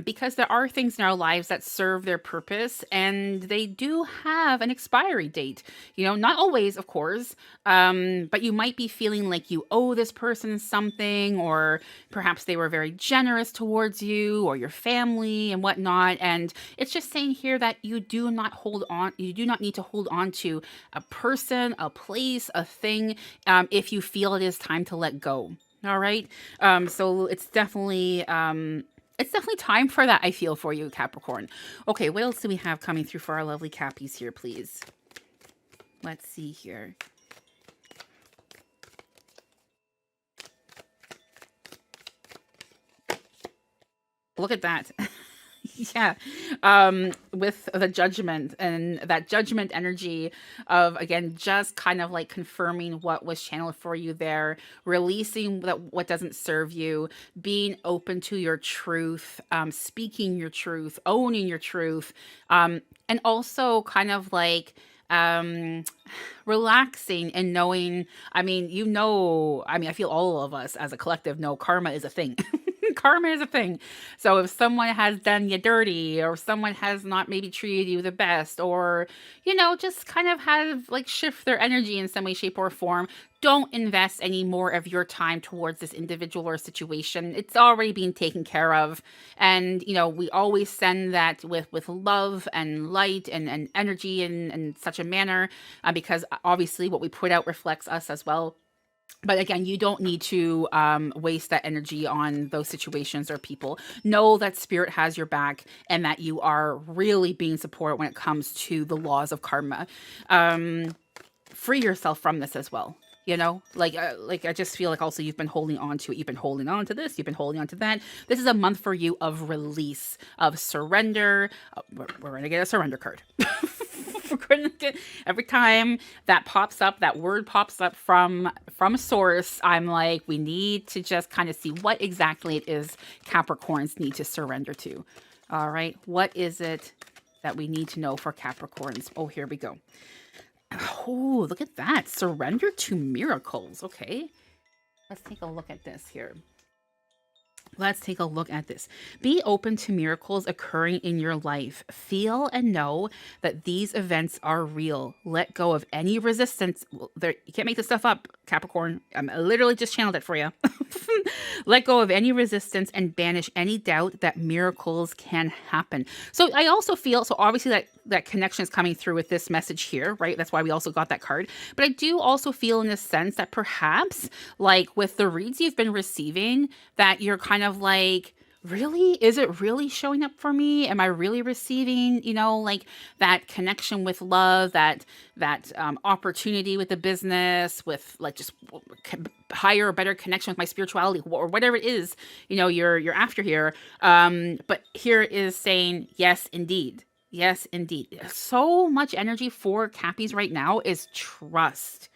Because there are things in our lives that serve their purpose and they do have an expiry date. You know, not always, of course, but you might be feeling like you owe this person something, or perhaps they were very generous towards you or your family and whatnot. And it's just saying here that you do not need to hold on to a person, a place, a thing, if you feel it is time to let go. All right. So it's definitely time for that, I feel, for you, Capricorn. Okay, what else do we have coming through for our lovely Cappies here, please? Let's see here. Look at that. Yeah. With the Judgment and that Judgment energy of, again, just kind of like confirming what was channeled for you there, releasing what doesn't serve you, being open to your truth, speaking your truth, owning your truth, and also kind of like relaxing and knowing, I feel all of us as a collective know karma is a thing. Karma is a thing. So if someone has done you dirty, or someone has not maybe treated you the best, or, you know, just kind of have like shift their energy in some way, shape, or form, don't invest any more of your time towards this individual or situation. It's already being taken care of. And, you know, we always send that with love and light and energy in such a manner, because obviously what we put out reflects us as well. But again, you don't need to waste that energy on those situations or people. Know that Spirit has your back and that you are really being supported when it comes to the laws of karma. Free yourself from this as well. You know, like I just feel like also you've been holding on to it. You've been holding on to this. You've been holding on to that. This is a month for you of release, of surrender. We're going to get a surrender card. We're going to get, every time that pops up, that word pops up from a source, I'm like, we need to just kind of see what exactly it is Capricorns need to surrender to. All right. What is it that we need to know for Capricorns? Oh, here we go. Oh, look at that. Surrender to miracles. Okay. Let's take a look at this here. Let's take a look at this. Be open to miracles occurring in your life. Feel and know that these events are real. Let go of any resistance. You can't make this stuff up. Capricorn. I'm literally just channeled it for you. Let go of any resistance and banish any doubt that miracles can happen. So I also feel, so obviously that connection is coming through with this message here, right? That's why we also got that card. But I do also feel in a sense that perhaps like with the reads you've been receiving, that you're kind of like, really, is it really showing up for me? Am I really receiving, you know, like that connection with love, that opportunity with the business, with like just higher or better connection with my spirituality, or whatever it is, you know, you're after here. But here is saying, yes, indeed. Yes, indeed. So much energy for Cappies right now is trust.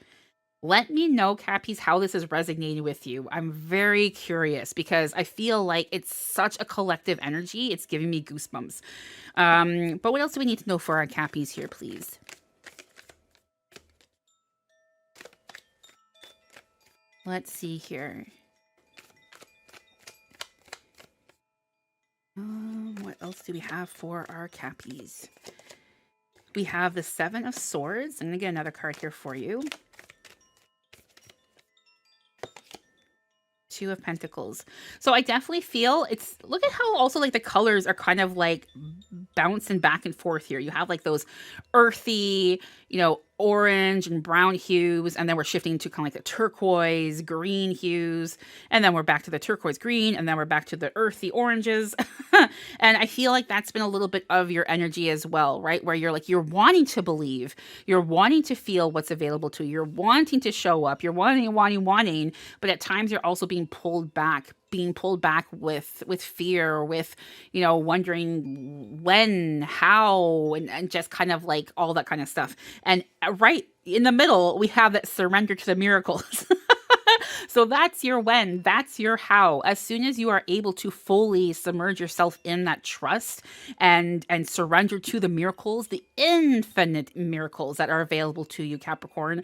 Let me know, Cappies, how this is resonating with you. I'm very curious because I feel like it's such a collective energy. It's giving me goosebumps. But what else do we need to know for our Cappies here, please? Let's see here. What else do we have for our Cappies? We have the Seven of Swords. I'm going to get another card here for you. Two of Pentacles. So I definitely feel it's, look at how also like the colors are kind of like bouncing back and forth here. You have like those earthy, you know, orange and brown hues, and then we're shifting to kind of like the turquoise green hues, and then we're back to the turquoise green, and then we're back to the earthy oranges. And I feel like that's been a little bit of your energy as well, right? Where you're like, you're wanting to believe, you're wanting to feel what's available to you, you're wanting to show up, you're wanting, but at times you're also being pulled back with fear, with, you know, wondering when, how, and just kind of like all that kind of stuff. And right in the middle, we have that surrender to the miracles. So that's your when, that's your how. As soon as you are able to fully submerge yourself in that trust and surrender to the miracles, the infinite miracles that are available to you, Capricorn,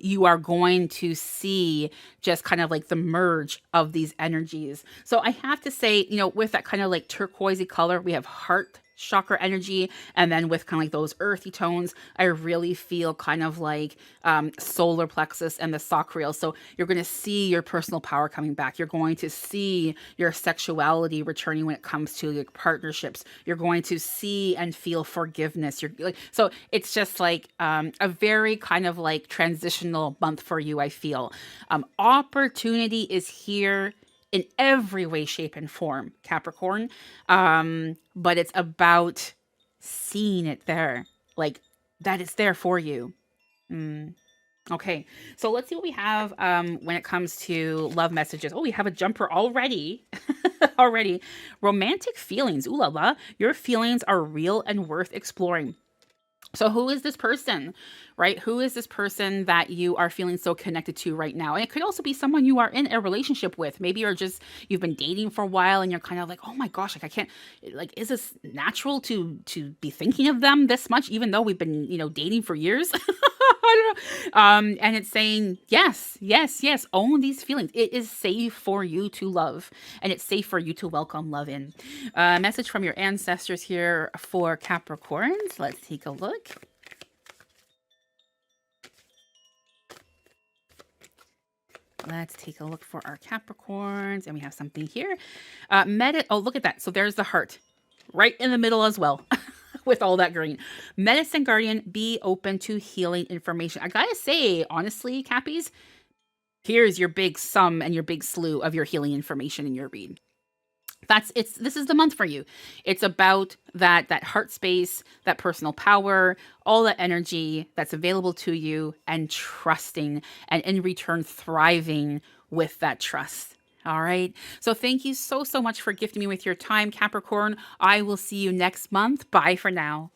you are going to see just kind of like the merge of these energies. So I have to say, you know, with that kind of like turquoisey color, we have heart chakra energy, and then with kind of like those earthy tones, I really feel kind of like solar plexus and the sacral. So you're going to see your personal power coming back. You're going to see your sexuality returning when it comes to your partnerships. You're going to see and feel forgiveness. You're like, so it's just like a very kind of like transitional month for you, I feel. Opportunity is here in every way, shape, and form, Capricorn. But it's about seeing it there, like that it's there for you. Okay, so let's see what we have when it comes to love messages. Oh, we have a jumper already. Already. Romantic feelings. Ooh la la. Your feelings are real and worth exploring. So who is this person, right? Who is this person that you are feeling so connected to right now? And it could also be someone you are in a relationship with. Maybe you've been dating for a while and you're kind of like, oh my gosh, like I can't, like, is this natural to be thinking of them this much, even though we've been, you know, dating for years? I don't know. And it's saying, yes, own these feelings. It is safe for you to love, and it's safe for you to welcome love in. Message from your ancestors here for Capricorns. Let's take a look. Let's take a look for our Capricorns, and we have something here. Oh, look at that. So there's the heart right in the middle as well. With all that green. Medicine Guardian, be open to healing information. I gotta say, honestly, Cappies, here's your big sum and your big slew of your healing information in your read. This is the month for you. It's about that heart space, that personal power, all the energy that's available to you, and trusting, and in return thriving with that trust. All right. So thank you so much for gifting me with your time, Capricorn. I will see you next month. Bye for now.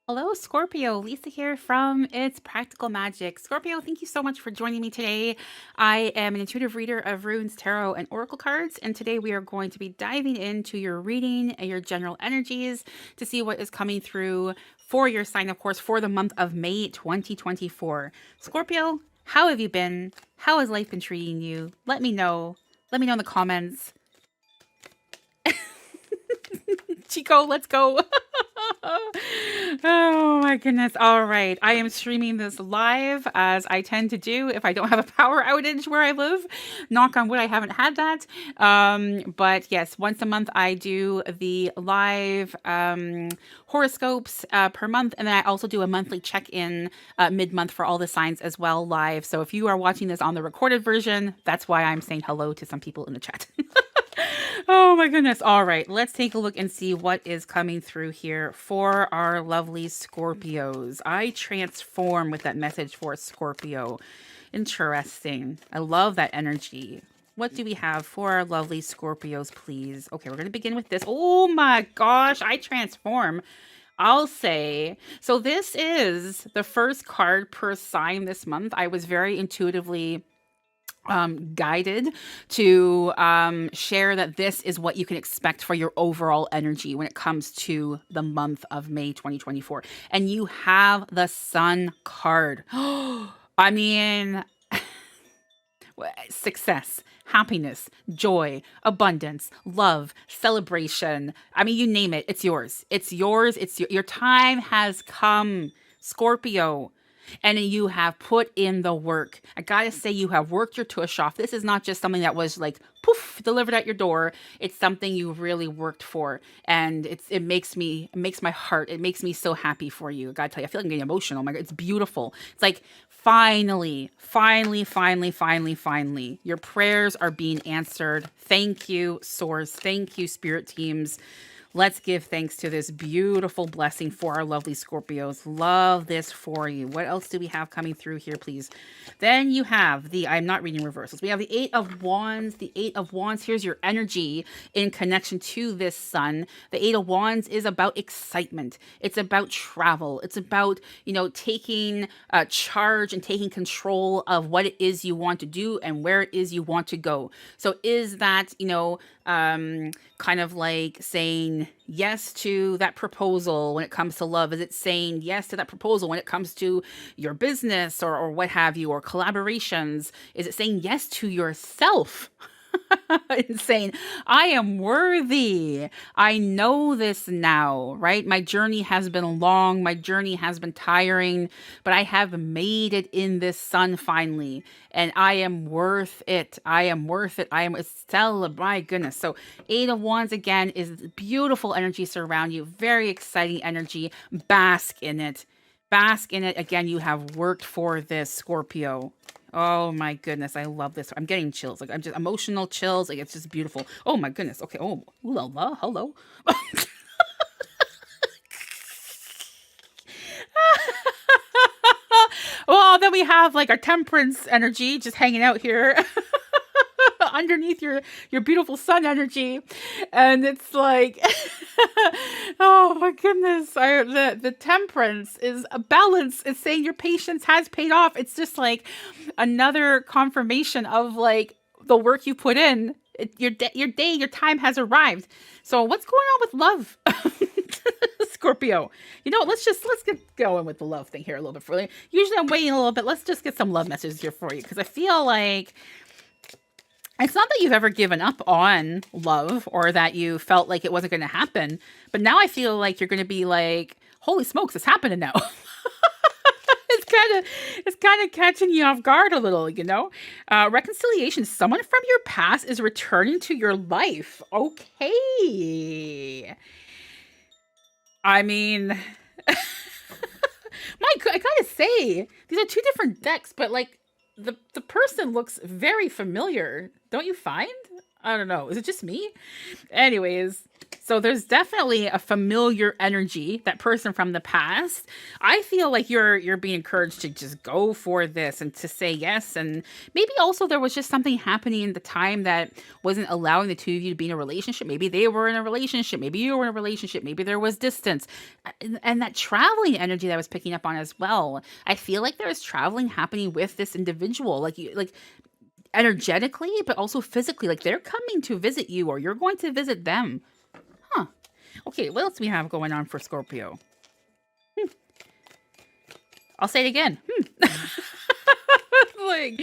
Hello, Scorpio. Lisa here from It's Practical Magic. Scorpio, thank you so much for joining me today. I am an intuitive reader of runes, tarot, and oracle cards, and today we are going to be diving into your reading and your general energies to see what is coming through for your sign, of course, for the month of May 2024. Scorpio, how have you been? How has life been treating you? Let me know. Let me know in the comments. Chico, let's go. Oh my goodness. All right. I am streaming this live as I tend to do if I don't have a power outage where I live. Knock on wood, I haven't had that. But yes, once a month I do the live horoscopes per month. And then I also do a monthly check-in mid-month for all the signs as well live. So if you are watching this on the recorded version, that's why I'm saying hello to some people in the chat. Oh my goodness. All right, let's take a look and see what is coming through here for our lovely Scorpios. I transform with that message for Scorpio. Interesting. I love that energy. What do we have for our lovely Scorpios, please? Okay, we're going to begin with this. Oh my gosh, I transform. I'll say, so this is the first card per sign this month. I was very intuitively guided to share that this is what you can expect for your overall energy when it comes to the month of May 2024. And you have the Sun card. I mean, success, happiness, joy, abundance, love, celebration. I mean, you name it, it's yours. It's yours. Your time has come, Scorpio. And you have put in the work. I gotta say, you have worked your tush off. This is not just something that was like poof delivered at your door. It's something you really worked for, and it makes my heart. It makes me so happy for you. I gotta tell you, I feel like I'm getting emotional. Oh my God, it's beautiful. It's like finally, your prayers are being answered. Thank you, Source. Thank you, Spirit teams. Let's give thanks to this beautiful blessing for our lovely Scorpios. Love this for you. What else do we have coming through here, please? Then you have I'm not reading reversals. We have the Eight of Wands. The Eight of Wands, here's your energy in connection to this Sun. The Eight of Wands is about excitement. It's about travel. It's about, taking charge and taking control of what it is you want to do and where it is you want to go. So is that, kind of like saying yes to that proposal when it comes to love? Is it saying yes to that proposal when it comes to your business or what have you, or collaborations? Is it saying yes to yourself? And saying, I am worthy. I know this now, right? My journey has been long. My journey has been tiring, but I have made it in this Sun finally. And I am worth it. I am worth it. I am Estella. My goodness. So Eight of Wands again is beautiful energy surround you. Very exciting energy. Bask in it. Bask in it. Again, you have worked for this, Scorpio. Oh my goodness, I love this. I'm getting chills. Like, I'm just emotional chills. Like, it's just beautiful. Oh my goodness. Okay. Oh, ooh la la. Hello. Well, then we have like our Temperance energy just hanging out here. Underneath your beautiful Sun energy, and it's like oh my goodness, the Temperance is a balance. It's saying your patience has paid off. It's just like another confirmation of like the work you put in. Your time has arrived. So what's going on with love? Scorpio, let's get going with the love thing here a little bit further. Usually I'm waiting a little bit. Let's just get some love messages here for you, because I feel like it's not that you've ever given up on love or that you felt like it wasn't going to happen, but now I feel like you're going to be like, holy smokes, it's happening now. It's kind of catching you off guard a little, reconciliation. Someone from your past is returning to your life. Okay. I mean, I gotta say, these are two different decks, but like, the person looks very familiar, don't you find? I don't know. Is it just me? Anyways, so there's definitely a familiar energy, that person from the past. I feel like you're being encouraged to just go for this and to say yes. And maybe also there was just something happening in the time that wasn't allowing the two of you to be in a relationship. Maybe they were in a relationship. Maybe you were in a relationship. Maybe there was distance. And that traveling energy that I was picking up on as well. I feel like there is traveling happening with this individual. Like energetically, but also physically, like they're coming to visit you or you're going to visit them. Huh. Okay, what else do we have going on for Scorpio? I'll say it again. Like,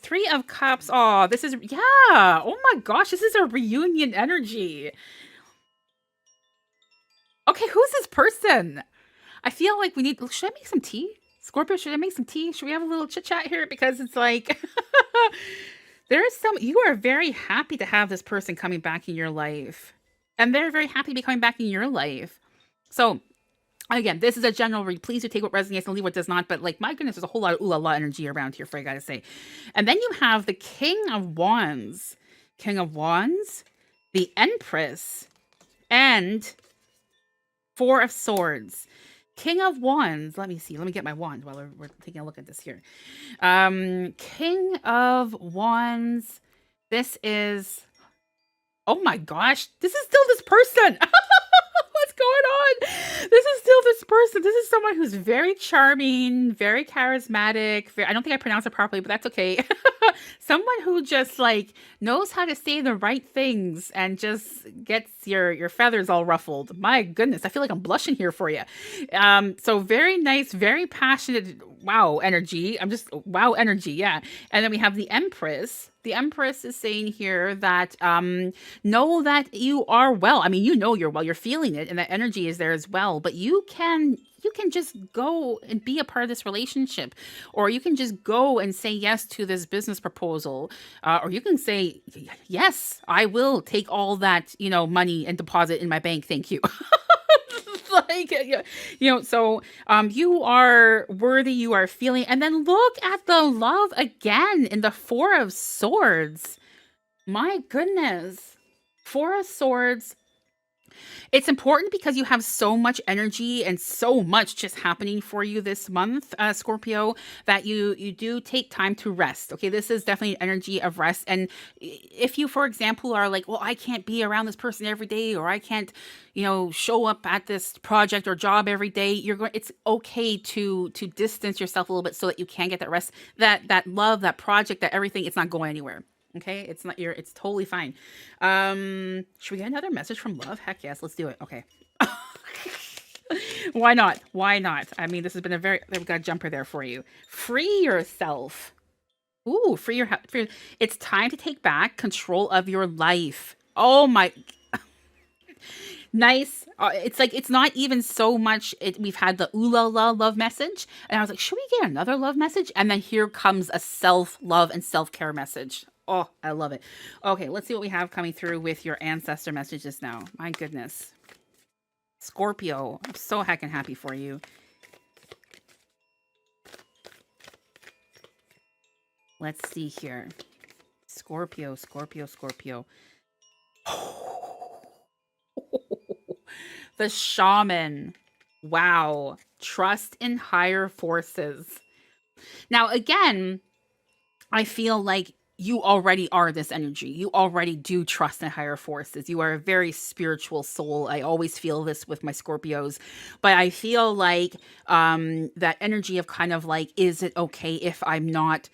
Three of Cups. Oh, this is, yeah. Oh my gosh, this is a reunion energy. Okay, who's this person? I feel like we need. Should I make some tea? Scorpio, should I make some tea? Should we have a little chit chat here? Because it's like there is some. You are very happy to have this person coming back in your life, and they're very happy to be coming back in your life. So again, this is a general read. Please do take what resonates and leave what does not. But like, my goodness, there's a whole lot of ooh la la energy around here for you, I gotta say. And then you have the King of Wands, King of Wands, the Empress, and Four of Swords. King of Wands. Let me see. Let me get my wand while we're taking a look at this here. King of Wands. This is. Oh my gosh! This is still this person. What's going on? This is still this person. This is someone who's very charming, very charismatic. I don't think I pronounced it properly, but that's okay. Someone who just like knows how to say the right things and just gets your feathers all ruffled. My goodness, I feel like I'm blushing here for you. So very nice, very passionate. Wow, energy. I'm just wow energy. Yeah. And then we have the Empress. The Empress is saying here that know that you are well. I mean, you know you're well. You're feeling it, and that energy is there as well. But you can just go and be a part of this relationship, or you can just go and say yes to this business proposal, or you can say yes, I will take all that money and deposit in my bank. Thank you. Like so you are worthy, you are feeling. And then look at the love again in the Four of Swords. My goodness. Four of Swords. It's important because you have so much energy and so much just happening for you this month, Scorpio, that you do take time to rest. Okay, this is definitely an energy of rest. And if you, for example, are like, well, I can't be around this person every day, or I can't, show up at this project or job every day, it's okay to distance yourself a little bit so that you can get that rest, that love, that project, that everything. It's not going anywhere. Okay, it's totally fine. Should we get another message from love? Heck yes, let's do it. Okay. Why not? Why not? I mean, this has been we've got a jumper there for you. Free yourself. Ooh, it's time to take back control of your life. Oh my. Nice. It's like, it's not even so much. We've had the ooh la la love message, and I was like, should we get another love message? And then here comes a self-love and self-care message. Oh, I love it. Okay, let's see what we have coming through with your ancestor messages now. My goodness. Scorpio, I'm so heckin' happy for you. Let's see here. Scorpio. The Shaman. Wow. Trust in higher forces. Now, again, I feel like you already are this energy. You already do trust in higher forces. You are a very spiritual soul. I always feel this with my Scorpios. But I feel like that energy of kind of like, is it okay if I'm not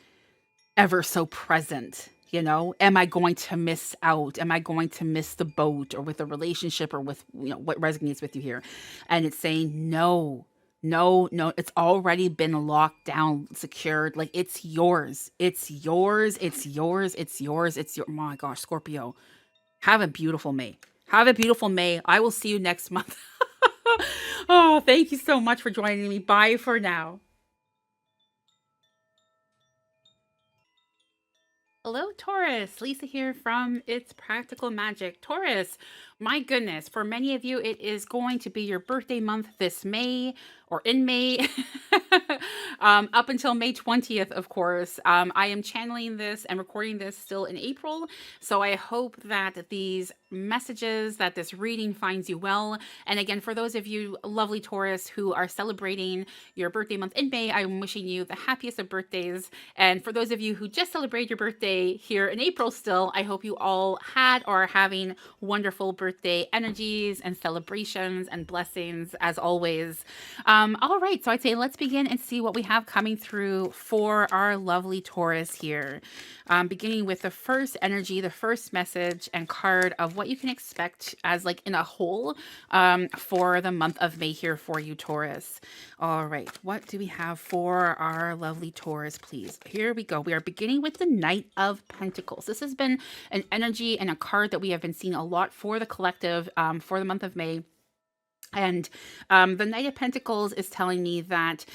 ever so present? Am I going to miss out? Am I going to miss the boat, or with a relationship, or with what resonates with you here? And it's saying no. No, it's already been locked down, secured. Like, it's yours. It's yours. It's yours. It's yours. It's your. My gosh, Scorpio. Have a beautiful May. Have a beautiful May. I will see you next month. Oh, thank you so much for joining me. Bye for now. Hello, Taurus. Lisa here from It's Practical Magic. Taurus, my goodness, for many of you, it is going to be your birthday month this May, or in May, up until May 20th, of course. I am channeling this and recording this still in April, so I hope that these messages, that this reading finds you well. And again, for those of you lovely Taurus who are celebrating your birthday month in May, I'm wishing you the happiest of birthdays. And for those of you who just celebrated your birthday here in April still, I hope you all had or are having wonderful birthday energies and celebrations and blessings as always. All right, so I'd say let's begin and see what we have coming through for our lovely Taurus here. Beginning with the first energy, the first message and card of what you can expect as like in a whole for the month of May here for you, Taurus. All right, what do we have for our lovely Taurus, please? Here we go. We are beginning with the Knight of Pentacles. This has been an energy and a card that we have been seeing a lot for the collective for the month of May. And the Knight of Pentacles is telling me that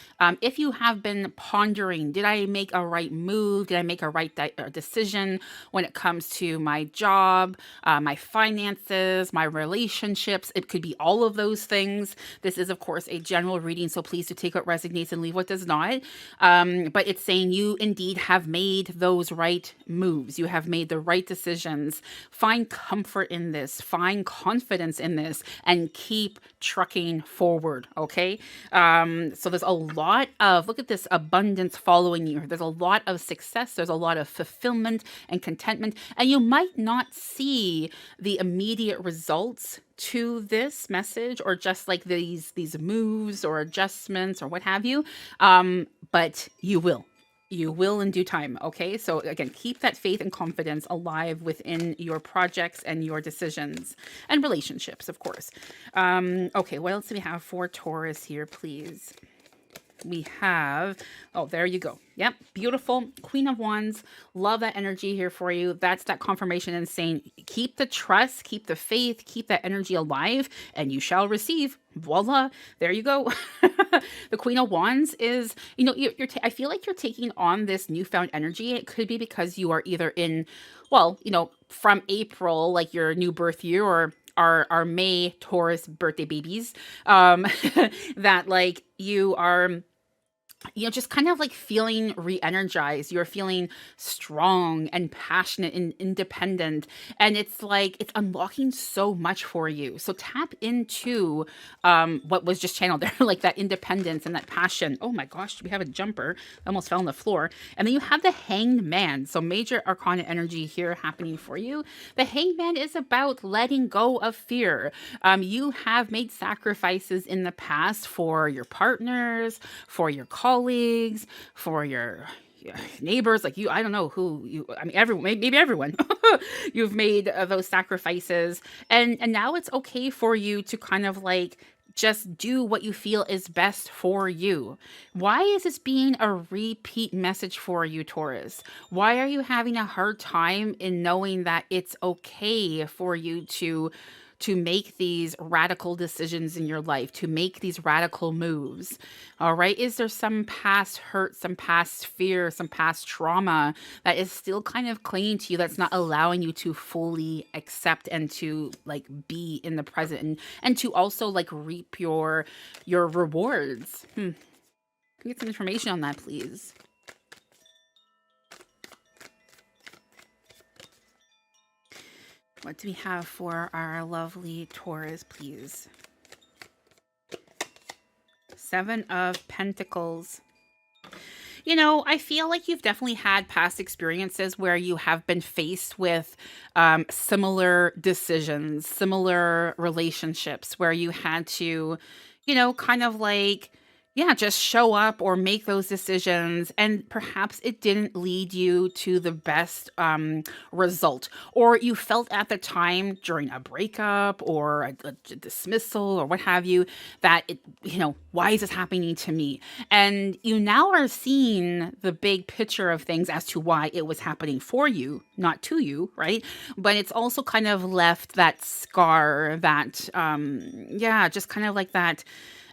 if you have been pondering, did I make a right move? Did I make a right decision when it comes to my job, my finances, my relationships? It could be all of those things. This is, of course, a general reading, so please do take what resonates and leave what does not. But it's saying you indeed have made those right moves. You have made the right decisions. Find comfort in this. Find confidence in this, and keep trucking forward. Okay. So there's a lot of, look at this, abundance following you. There's a lot of success. There's a lot of fulfillment and contentment. And you might not see the immediate results to this message, or just like these moves or adjustments or what have you. But you will. You will in due time. Okay. So again, keep that faith and confidence alive within your projects and your decisions and relationships, of course. Okay. What else do we have for Taurus here, please? We have, oh, there you go. Yep. Beautiful. Queen of Wands. Love that energy here for you. That's that confirmation and saying, keep the trust, keep the faith, keep that energy alive, and you shall receive. Voila. There you go. The Queen of Wands is, you know, I feel like you're taking on this newfound energy. It could be because you are either in, well, you know, from April, like your new birth year, or our May Taurus birthday babies, that like you are, you know, just kind of like feeling re-energized. You're feeling strong and passionate and independent. And it's like, it's unlocking so much for you. So tap into what was just channeled there, like that independence and that passion. Oh my gosh, we have a jumper. I almost fell on the floor. And then you have the Hanged Man. So major arcana energy here happening for you. The Hanged Man is about letting go of fear. You have made sacrifices in the past for your partners, for your colleagues, for your neighbors, like you, I don't know who you, I mean, everyone, maybe everyone. You've made those sacrifices, and now it's okay for you to kind of like just do what you feel is best for you. Why is this being a repeat message for you, Taurus? Why are you having a hard time in knowing that it's okay for you to make these radical decisions in your life, to make these radical moves? All right. Is there some past hurt, some past fear, some past trauma that is still kind of clinging to you, that's not allowing you to fully accept and to like be in the present, and to also like reap your rewards? Can we get some information on that, please? What do we have for our lovely Taurus, please? Seven of Pentacles. You know, I feel like you've definitely had past experiences where you have been faced with similar decisions, similar relationships, where you had to, you know, kind of like, yeah, just show up or make those decisions, and perhaps it didn't lead you to the best result, or you felt at the time during a breakup or a dismissal or what have you, that it, you know, why is this happening to me? And you now are seeing the big picture of things as to why it was happening for you, not to you, right? But it's also kind of left that scar, that yeah, just kind of like that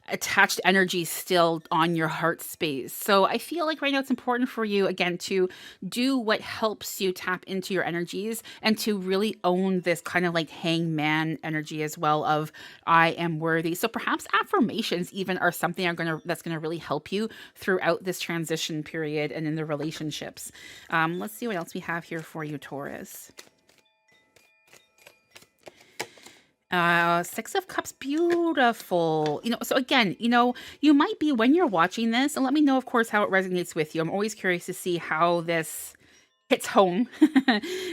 attached energy still on your heart space. So I feel like right now it's important for you, again, to do what helps you tap into your energies, and to really own this kind of like hangman energy as well of I am worthy. So perhaps affirmations even are something that's gonna really help you throughout this transition period and in the relationships. Let's see what else we have here for you, Taurus. Six of Cups, beautiful. You know, so again, you know, you might be, when you're watching this, and let me know, of course, how it resonates with you. I'm always curious to see how this hits home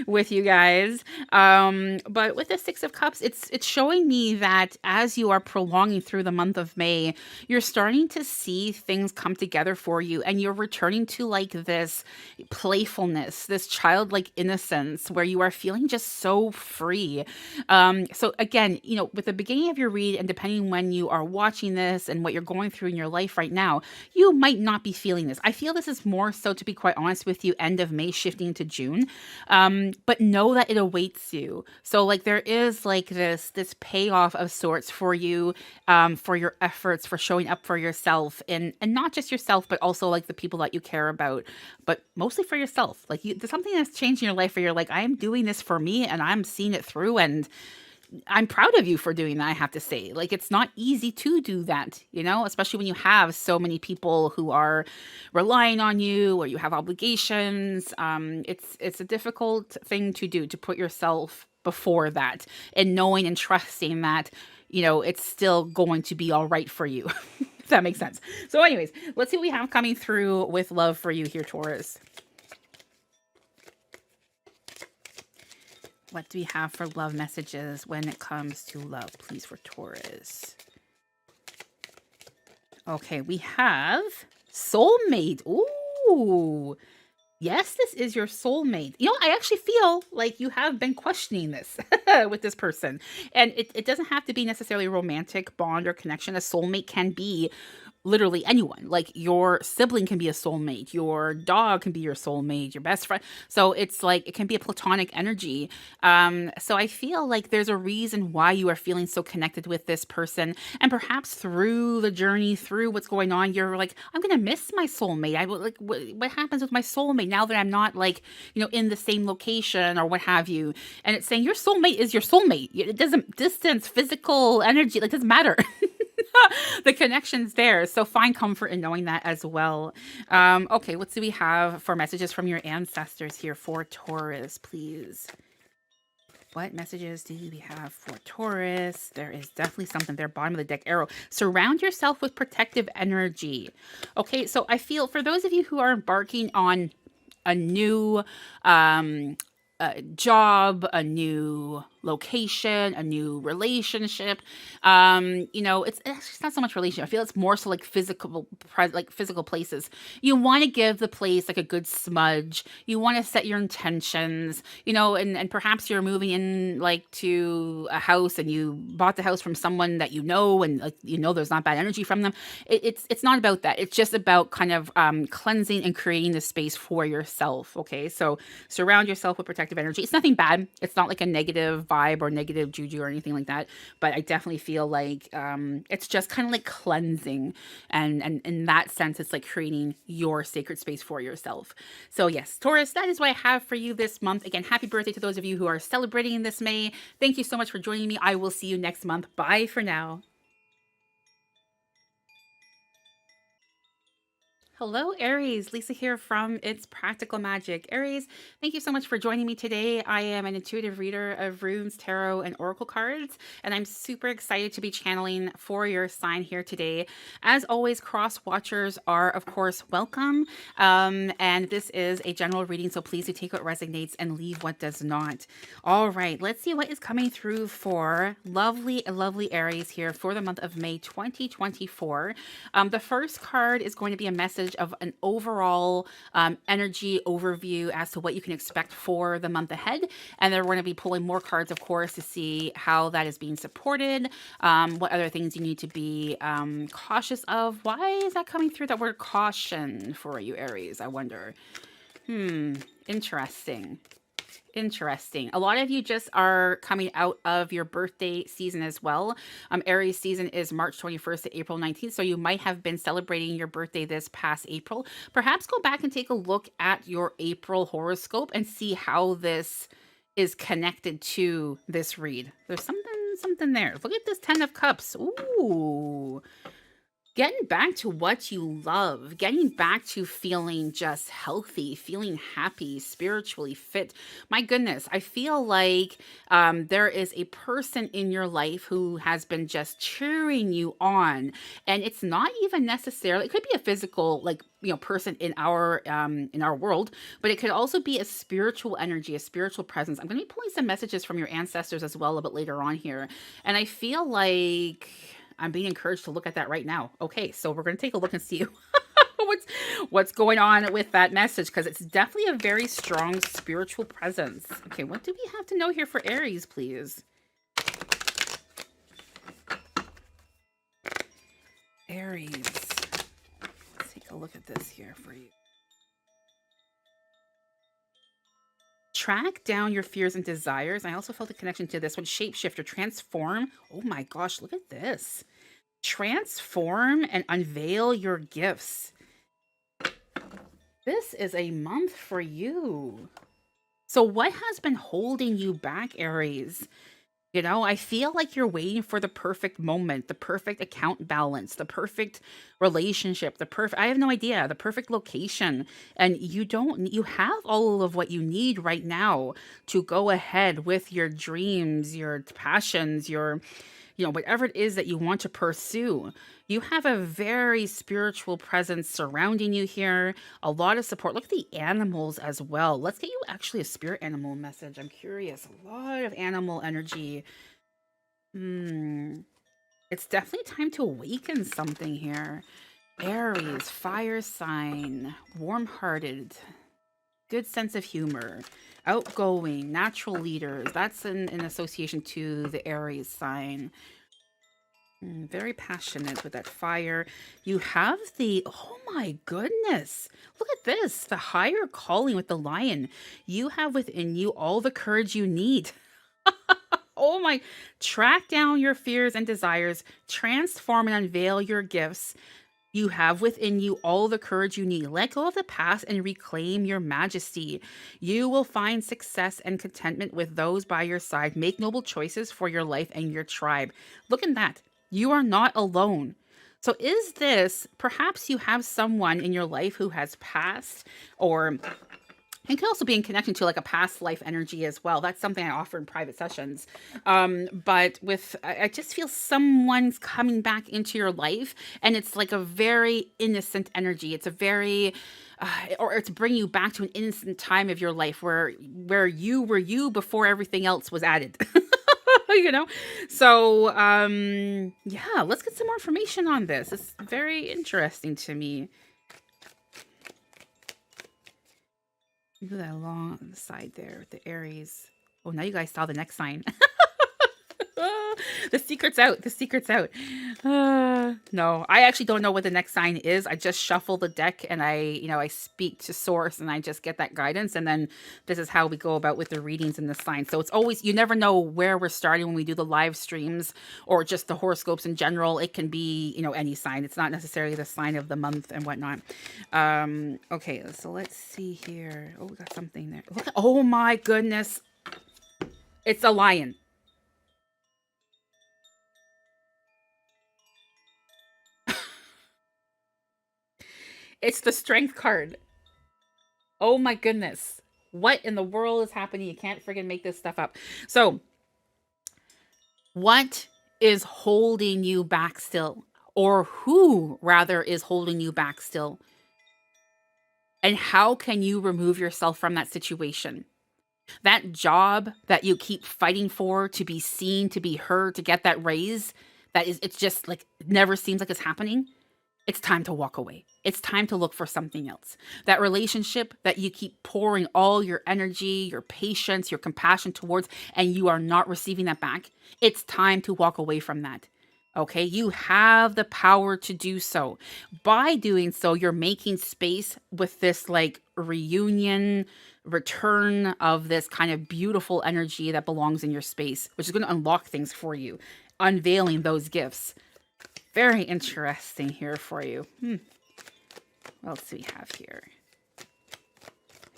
with you guys. But with the Six of Cups, it's showing me that as you are prolonging through the month of May, you're starting to see things come together for you, and you're returning to like this playfulness, this childlike innocence, where you are feeling just so free. So again, you know, with the beginning of your read, and depending when you are watching this and what you're going through in your life right now, you might not be feeling this. I feel this is more so, to be quite honest with you, end of May, shifting leading into June. But know that it awaits you. So like there is like this payoff of sorts for your efforts, for showing up for yourself, and not just yourself, but also like the people that you care about, but mostly for yourself. Like there's something that's changed in your life where you're like, I am doing this for me and I'm seeing it through, and I'm proud of you for doing that, I have to say. Like, it's not easy to do that, especially when you have so many people who are relying on you or you have obligations. It's a difficult thing to do, to put yourself before that, and knowing and trusting that, it's still going to be all right for you. If that makes sense. So anyways, let's see what we have coming through with love for you here, Taurus. What do we have for love messages when it comes to love, please, for Taurus? Okay, we have soulmate. Ooh. Yes, this is your soulmate. I actually feel like you have been questioning this with this person. And it doesn't have to be necessarily a romantic bond or connection. A soulmate can be literally anyone. Like your sibling can be a soulmate, your dog can be your soulmate, your best friend. So it's like it can be a platonic energy. So I feel like there's a reason why you are feeling so connected with this person, and perhaps through the journey, through what's going on, you're like, I'm gonna miss my soulmate. I like what happens with my soulmate now that I'm not like in the same location or what have you. And it's saying your soulmate is your soulmate. It doesn't distance, physical energy, like doesn't matter. The connection's there. So find comfort in knowing that as well. Okay, what do we have for messages from your ancestors here for Taurus, please? What messages do we have for Taurus? There is definitely something there. Bottom of the deck arrow. Surround yourself with protective energy. Okay, so I feel for those of you who are embarking on a new job, a new location, a new relationship. It's actually not so much relationship. I feel it's more so like physical places. You want to give the place like a good smudge. You want to set your intentions, and perhaps you're moving in like to a house and you bought the house from someone that and like there's not bad energy from them. It's not about that. It's just about kind of cleansing and creating the space for yourself. Okay, so surround yourself with protective energy. It's nothing bad. It's not like a negative vibe or negative juju or anything like that, but I definitely feel like it's just kind of like cleansing, and in that sense it's like creating your sacred space for yourself. So yes, Taurus, that is what I have for you this month. Again, happy birthday to those of you who are celebrating this May. Thank you so much for joining me. I will see you next month. Bye for now. Hello, Aries. Lisa here from It's Practical Magic. Aries, thank you so much for joining me today. I am an intuitive reader of runes, tarot, and oracle cards, and I'm super excited to be channeling for your sign here today. As always, cross watchers are, of course, welcome. And this is a general reading, so please do take what resonates and leave what does not. All right, let's see what is coming through for lovely, lovely Aries here for the month of May 2024. The first card is going to be a message of an overall energy overview as to what you can expect for the month ahead. And then we're going to be pulling more cards, of course, to see how that is being supported, what other things you need to be cautious of. Why is that coming through, that word caution, for you, Aries? I wonder. Interesting. Interesting. A lot of you just are coming out of your birthday season as well. Aries season is March 21st to April 19th. So you might have been celebrating your birthday this past April. Perhaps go back and take a look at your April horoscope and see how this is connected to this read. There's something there. Look at this 10 of Cups. Ooh. Getting back to what you love, getting back to feeling just healthy, feeling happy, spiritually fit. My goodness, I feel like there is a person in your life who has been just cheering you on. And it's not even necessarily, it could be a physical, like, person in our world, but it could also be a spiritual energy, a spiritual presence. I'm going to be pulling some messages from your ancestors as well a bit later on here. And I feel like I'm being encouraged to look at that right now. Okay, so we're going to take a look and see what's going on with that message, because it's definitely a very strong spiritual presence. Okay, what do we have to know here for Aries, please? Aries. Let's take a look at this here for you. track down your fears and desires. I also felt a connection to this one. Shapeshifter, transform. Oh my gosh, look at this. Transform and unveil your gifts. This is a month for you. So what has been holding you back, Aries? You know, I feel like you're waiting for the perfect moment, the perfect account balance, the perfect relationship, I have no idea, the perfect location. And you have all of what you need right now to go ahead with your dreams, your passions, whatever it is that you want to pursue. You have a very spiritual presence surrounding you here, a lot of support. Look at the animals as well. Let's get you actually a spirit animal message. I'm curious. A lot of animal energy. It's definitely time to awaken something here. Aries, fire sign, warm-hearted, good sense of humor, outgoing, natural leaders. That's in association to the Aries sign. Very passionate with that fire. You have oh my goodness. Look at this. The higher calling with the lion. You have within you all the courage you need. Oh my, track down your fears and desires, transform and unveil your gifts. You have within you all the courage you need. Let go of the past and reclaim your majesty. You will find success and contentment with those by your side. Make noble choices for your life and your tribe. Look at that. You are not alone. So is this, perhaps you have someone in your life who has passed, or it could also be in connection to like a past life energy as well. That's something I offer in private sessions. But I just feel someone's coming back into your life, and it's like a very innocent energy. It's a very, or it's bringing you back to an innocent time of your life where you were you before everything else was added. So yeah, let's get some more information on this. It's very interesting to me. Move that along the side there with the Aries. Oh, now you guys saw the next sign. The secret's out. The secret's out. No, I actually don't know what the next sign is. I just shuffle the deck and I speak to source and I just get that guidance. And then this is how we go about with the readings and the signs. So it's always, you never know where we're starting when we do the live streams or just the horoscopes in general. It can be, any sign. It's not necessarily the sign of the month and whatnot. Okay, so let's see here. Oh, we got something there. Look at, oh my goodness. It's a lion. It's the strength card. Oh my goodness. What in the world is happening? You can't friggin' make this stuff up. So, what is holding you back still? Or who, rather, is holding you back still? And how can you remove yourself from that situation? That job that you keep fighting for, to be seen, to be heard, to get that raise, it's just like, never seems like it's happening. It's time to walk away. It's time to look for something else. That relationship that you keep pouring all your energy, your patience, your compassion towards, and you are not receiving that back. It's time to walk away from that. Okay, you have the power to do so. By doing so, you're making space with this like reunion, return of this kind of beautiful energy that belongs in your space, which is going to unlock things for you, unveiling those gifts. Very interesting here for you. What else do we have here?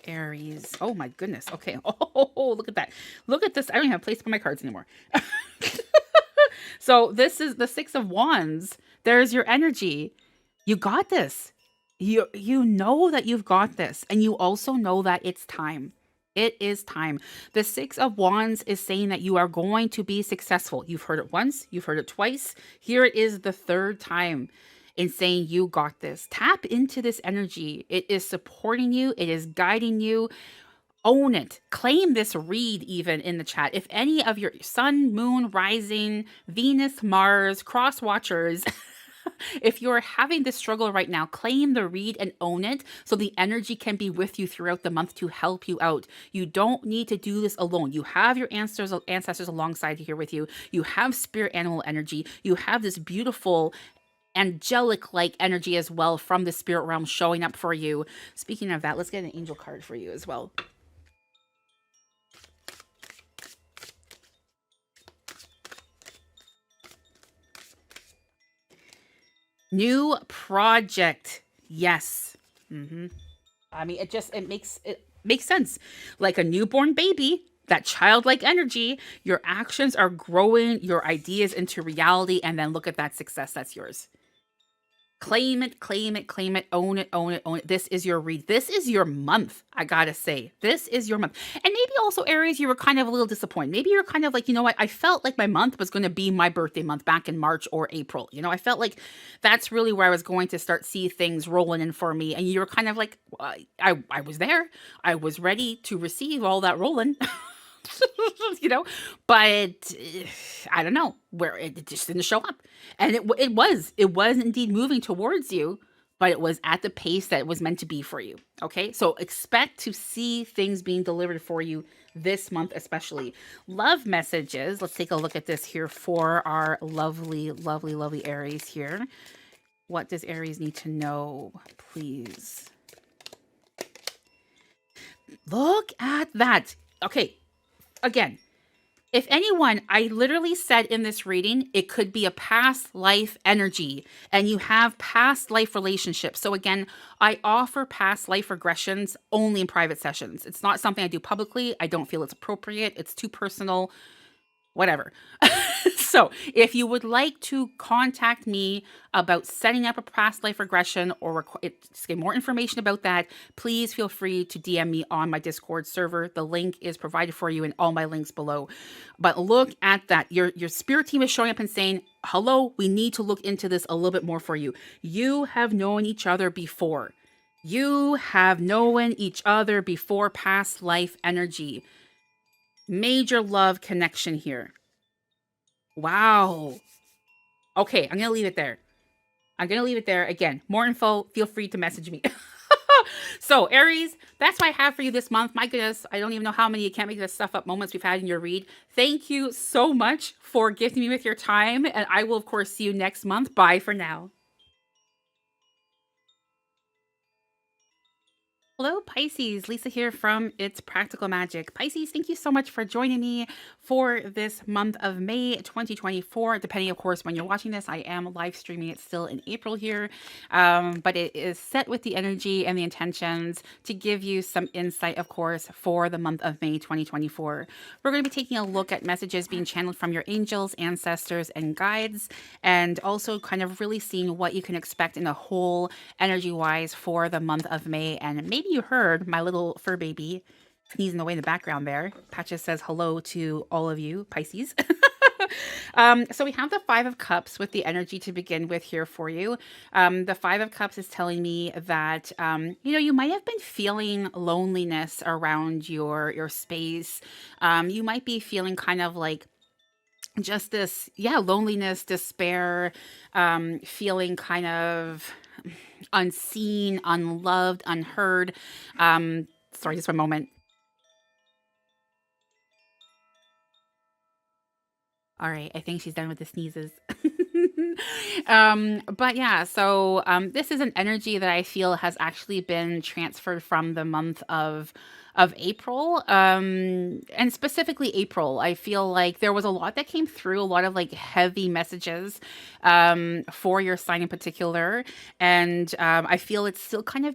Aries. Oh my goodness. Okay. Oh, look at that. Look at this. I don't even have a place to put my cards anymore. So this is the Six of Wands. There's your energy. You got this. You know that you've got this. And you also know that it's time. It is time. The Six of Wands is saying that you are going to be successful. You've heard it once. You've heard it twice. Here it is the third time in saying you got this. Tap into this energy. It is supporting you. It is guiding you. Own it. Claim this read even in the chat. If any of your sun, moon, rising, Venus, Mars, cross watchers... If you're having this struggle right now, claim the read and own it so the energy can be with you throughout the month to help you out. You don't need to do this alone. You have your ancestors alongside here with you. You have spirit animal energy. You have this beautiful angelic-like energy as well from the spirit realm showing up for you. Speaking of that, let's get an angel card for you as well. New project. Yes. I mean, it makes sense. Like a newborn baby, that childlike energy, your actions are growing your ideas into reality, and then look at that success that's yours. Claim it, claim it, claim it, own it, own it, own it. This is your read. This is your month, I gotta say. This is your month. And maybe also, Aries, you were kind of a little disappointed. Maybe you're kind of like, you know what? I felt like my month was going to be my birthday month back in March or April. You know, I felt like that's really where I was going to start see things rolling in for me. And you were kind of like, I was there. I was ready to receive all that rolling. you know, but I don't know where it just didn't show up, and it was indeed moving towards you, but it was at the pace that it was meant to be for you. Okay, so expect to see things being delivered for you this month, especially love messages. Let's take a look at this here for our lovely, lovely, lovely Aries here. What does Aries need to know, please? Look at that. Okay. Again, if anyone, I literally said in this reading, it could be a past life energy and you have past life relationships. So again, I offer past life regressions only in private sessions. It's not something I do publicly. I don't feel it's appropriate. It's too personal, whatever. So if you would like to contact me about setting up a past life regression or just get more information about that, please feel free to DM me on my Discord server. The link is provided for you in all my links below. But look at that. Your spirit team is showing up and saying, hello, we need to look into this a little bit more for you. You have known each other before. You have known each other before, past life energy. Major love connection here. Wow. Okay, I'm going to leave it there. I'm going to leave it there. Again, more info, feel free to message me. So, Aries, that's what I have for you this month. My goodness, I don't even know how many you can't make this stuff up moments we've had in your read. Thank you so much for gifting me with your time. And I will, of course, see you next month. Bye for now. Hello, Pisces. Lisa here from It's Practical Magic. Pisces, thank you so much for joining me for this month of May 2024. Depending, of course, when you're watching this, I am live streaming it still in April here. But it is set with the energy and the intentions to give you some insight, of course, for the month of May 2024. We're going to be taking a look at messages being channeled from your angels, ancestors, and guides, and also kind of really seeing what you can expect in a whole energy-wise for the month of May. And maybe you heard my little fur baby sneezing away in the background there. Patches says hello to all of you, Pisces. So we have the Five of Cups with the energy to begin with here for you. The Five of Cups is telling me that, you might have been feeling loneliness around your space. You might be feeling kind of like just this, loneliness, despair, feeling kind of unseen, unloved, unheard. Sorry, just one moment. All right, I think she's done with the sneezes. But yeah, so this is an energy that I feel has actually been transferred from the month of April, and specifically April. I feel like there was a lot that came through, a lot of like heavy messages for your sign in particular, and I feel it's still kind of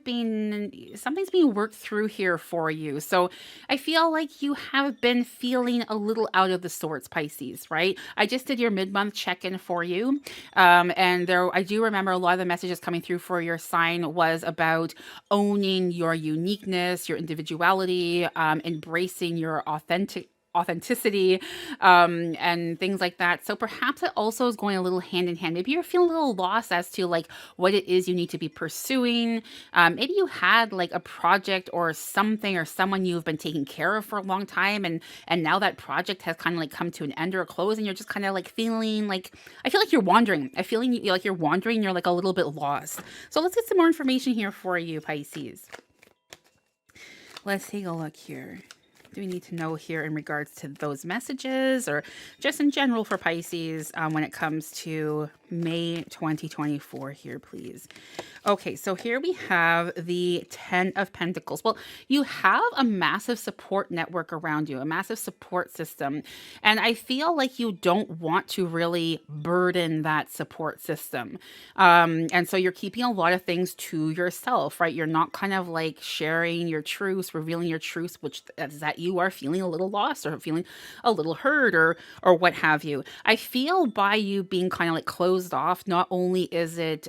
something's being worked through here for you. So I feel like you have been feeling a little out of the sorts, Pisces, right? I just did your mid-month check-in for you. And there, I do remember a lot of the messages coming through for your sign was about owning your uniqueness, your individuality, embracing your authenticity, and things like that. So perhaps it also is going a little hand in hand. Maybe you're feeling a little lost as to like what it is you need to be pursuing. Maybe you had like a project or something or someone you've been taking care of for a long time, and now that project has kind of like come to an end or a close, and you're just kind of like feeling like, I feel like you're wandering. I feel like you're wandering. You're like a little bit lost. So let's get some more information here for you, Pisces. Let's take a look here. do we need to know here in regards to those messages, or just in general for Pisces when it comes to May 2024 here, please? Okay, so here we have the 10 of Pentacles. Well, you have a massive support network around you, a massive support system. And I feel like you don't want to really burden that support system. And so you're keeping a lot of things to yourself, right? You're not kind of like sharing your truths, revealing your truths, which is that you are feeling a little lost or feeling a little hurt or what have you. I feel by you being kind of like closed off, not only is it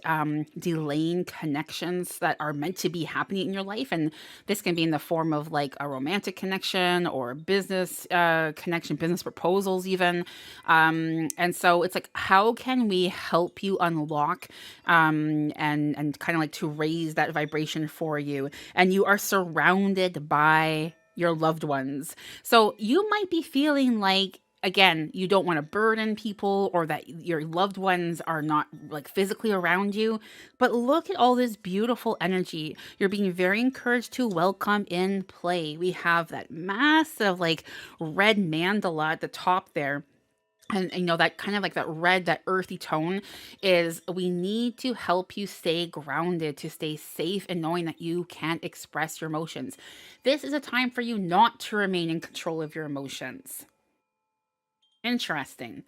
delaying connections that are meant to be happening in your life, and this can be in the form of like a romantic connection or business connection, business proposals even. And so it's like, how can we help you unlock and kind of like to raise that vibration for you? And you are surrounded by your loved ones. So you might be feeling like, again, you don't want to burden people, or that your loved ones are not like physically around you. But look at all this beautiful energy. You're being very encouraged to welcome in play. We have that massive like red mandala at the top there. And you know, that kind of like that red, that earthy tone is, we need to help you stay grounded, to stay safe and knowing that you can't express your emotions. This is a time for you not to remain in control of your emotions. Interesting.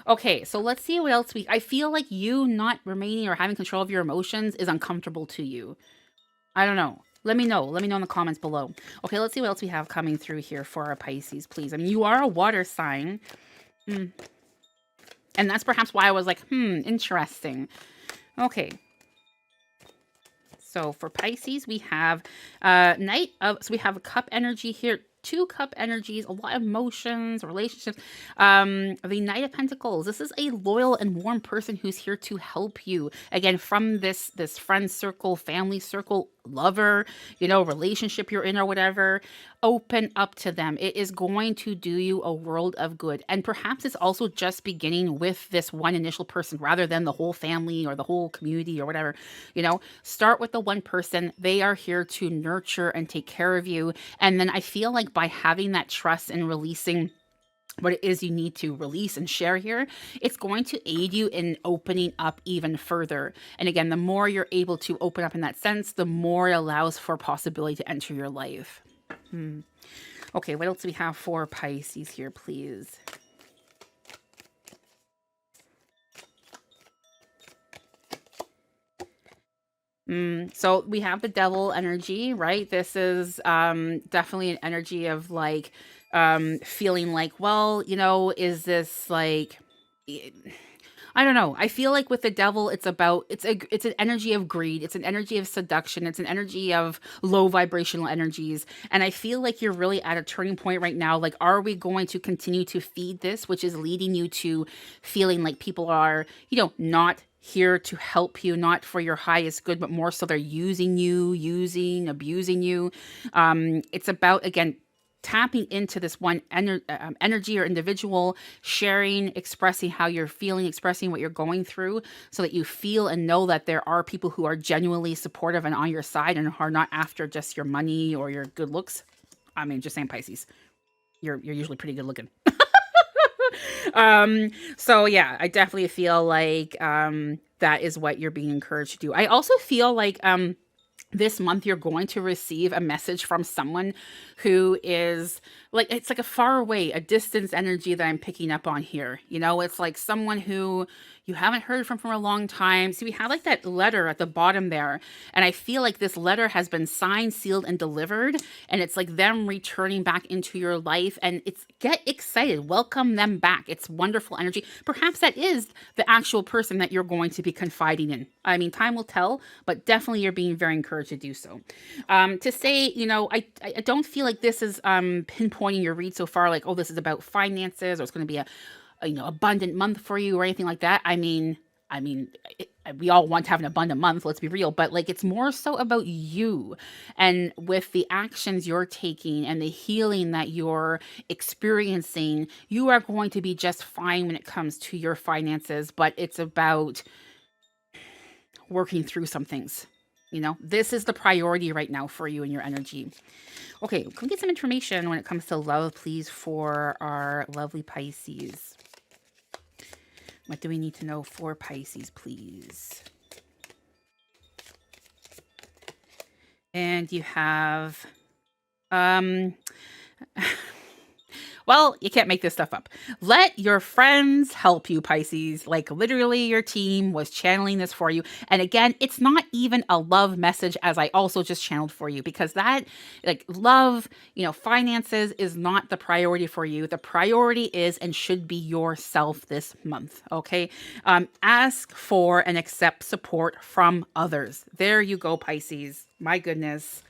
Okay, so let's see what else I feel like you not remaining or having control of your emotions is uncomfortable to you. I don't know. Let me know. Let me know in the comments below. Okay, let's see what else we have coming through here for our Pisces, please. I mean, you are a water sign. And that's perhaps why I was like, interesting. Okay. So for Pisces, we have so we have a cup energy here, 2 cup energies, a lot of emotions, relationships. The Knight of Pentacles. This is a loyal and warm person who's here to help you. Again, from this friend circle, family circle, lover, relationship you're in or whatever, open up to them. It is going to do you a world of good. And perhaps it's also just beginning with this one initial person rather than the whole family or the whole community or whatever. Start with the one person. They are here to nurture and take care of you. And then I feel like by having that trust and releasing what it is you need to release and share here, it's going to aid you in opening up even further. And again, the more you're able to open up in that sense, the more it allows for possibility to enter your life. Okay, what else do we have for Pisces here, please? So we have the devil energy, right? This is definitely an energy of like feeling like, well, is this like, I don't know. I feel like with the devil, it's an energy of greed. It's an energy of seduction. It's an energy of low vibrational energies. And I feel like you're really at a turning point right now. Like, are we going to continue to feed this, which is leading you to feeling like people are, not here to help you, not for your highest good, but more so they're using you, abusing you. It's about, again, tapping into this one energy or individual, sharing, expressing how you're feeling, expressing what you're going through, so that you feel and know that there are people who are genuinely supportive and on your side and are not after just your money or your good looks. I mean, just saying, Pisces, you're usually pretty good looking. So yeah, I definitely feel like that is what you're being encouraged to do. I also feel like this month you're going to receive a message from someone who is like, it's like a far away, a distance energy that I'm picking up on here. It's like someone who you haven't heard from for a long time. See, we have like that letter at the bottom there. And I feel like this letter has been signed, sealed, and delivered. And it's like them returning back into your life. And get excited. Welcome them back. It's wonderful energy. Perhaps that is the actual person that you're going to be confiding in. I mean, time will tell, but definitely you're being very encouraged to do so. To say, I don't feel like this is pinpointing your read so far, like, oh, this is about finances, or it's going to be a abundant month for you or anything like that. I mean, we all want to have an abundant month, let's be real, but like, it's more so about you and with the actions you're taking and the healing that you're experiencing, you are going to be just fine when it comes to your finances, but it's about working through some things. You know, this is the priority right now for you and your energy. Okay, can we get some information when it comes to love, please, for our lovely Pisces? What do we need to know for Pisces, please? And you have, well, you can't make this stuff up. Let your friends help you, Pisces. Like literally your team was channeling this for you. And again, it's not even a love message, as I also just channeled for you, because that, like, love, you know, finances is not the priority for you. The priority is and should be yourself this month. Okay. Ask for and accept support from others. There you go, Pisces. My goodness.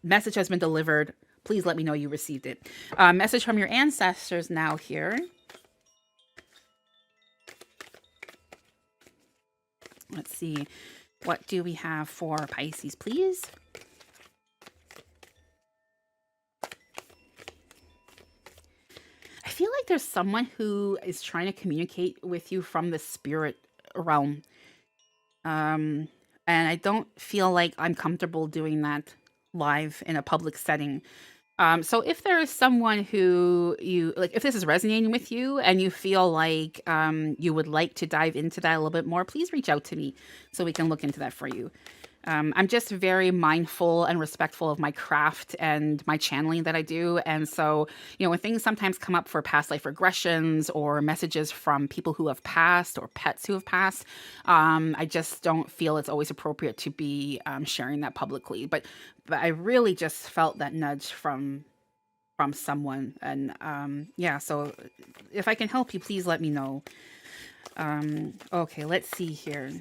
Message has been delivered. Please let me know you received it. Message from your ancestors now here. Let's see. What do we have for Pisces, please? I feel like there's someone who is trying to communicate with you from the spirit realm. And I don't feel like I'm comfortable doing that live in a public setting. So if there is someone who you like, if this is resonating with you and you feel like you would like to dive into that a little bit more, please reach out to me so we can look into that for you. I'm just very mindful and respectful of my craft and my channeling that I do. And so, you know, when things sometimes come up for past life regressions or messages from people who have passed or pets who have passed, I just don't feel it's always appropriate to be sharing that publicly. But I really just felt that nudge from someone. And yeah, so if I can help you, please let me know. Okay, let's see here.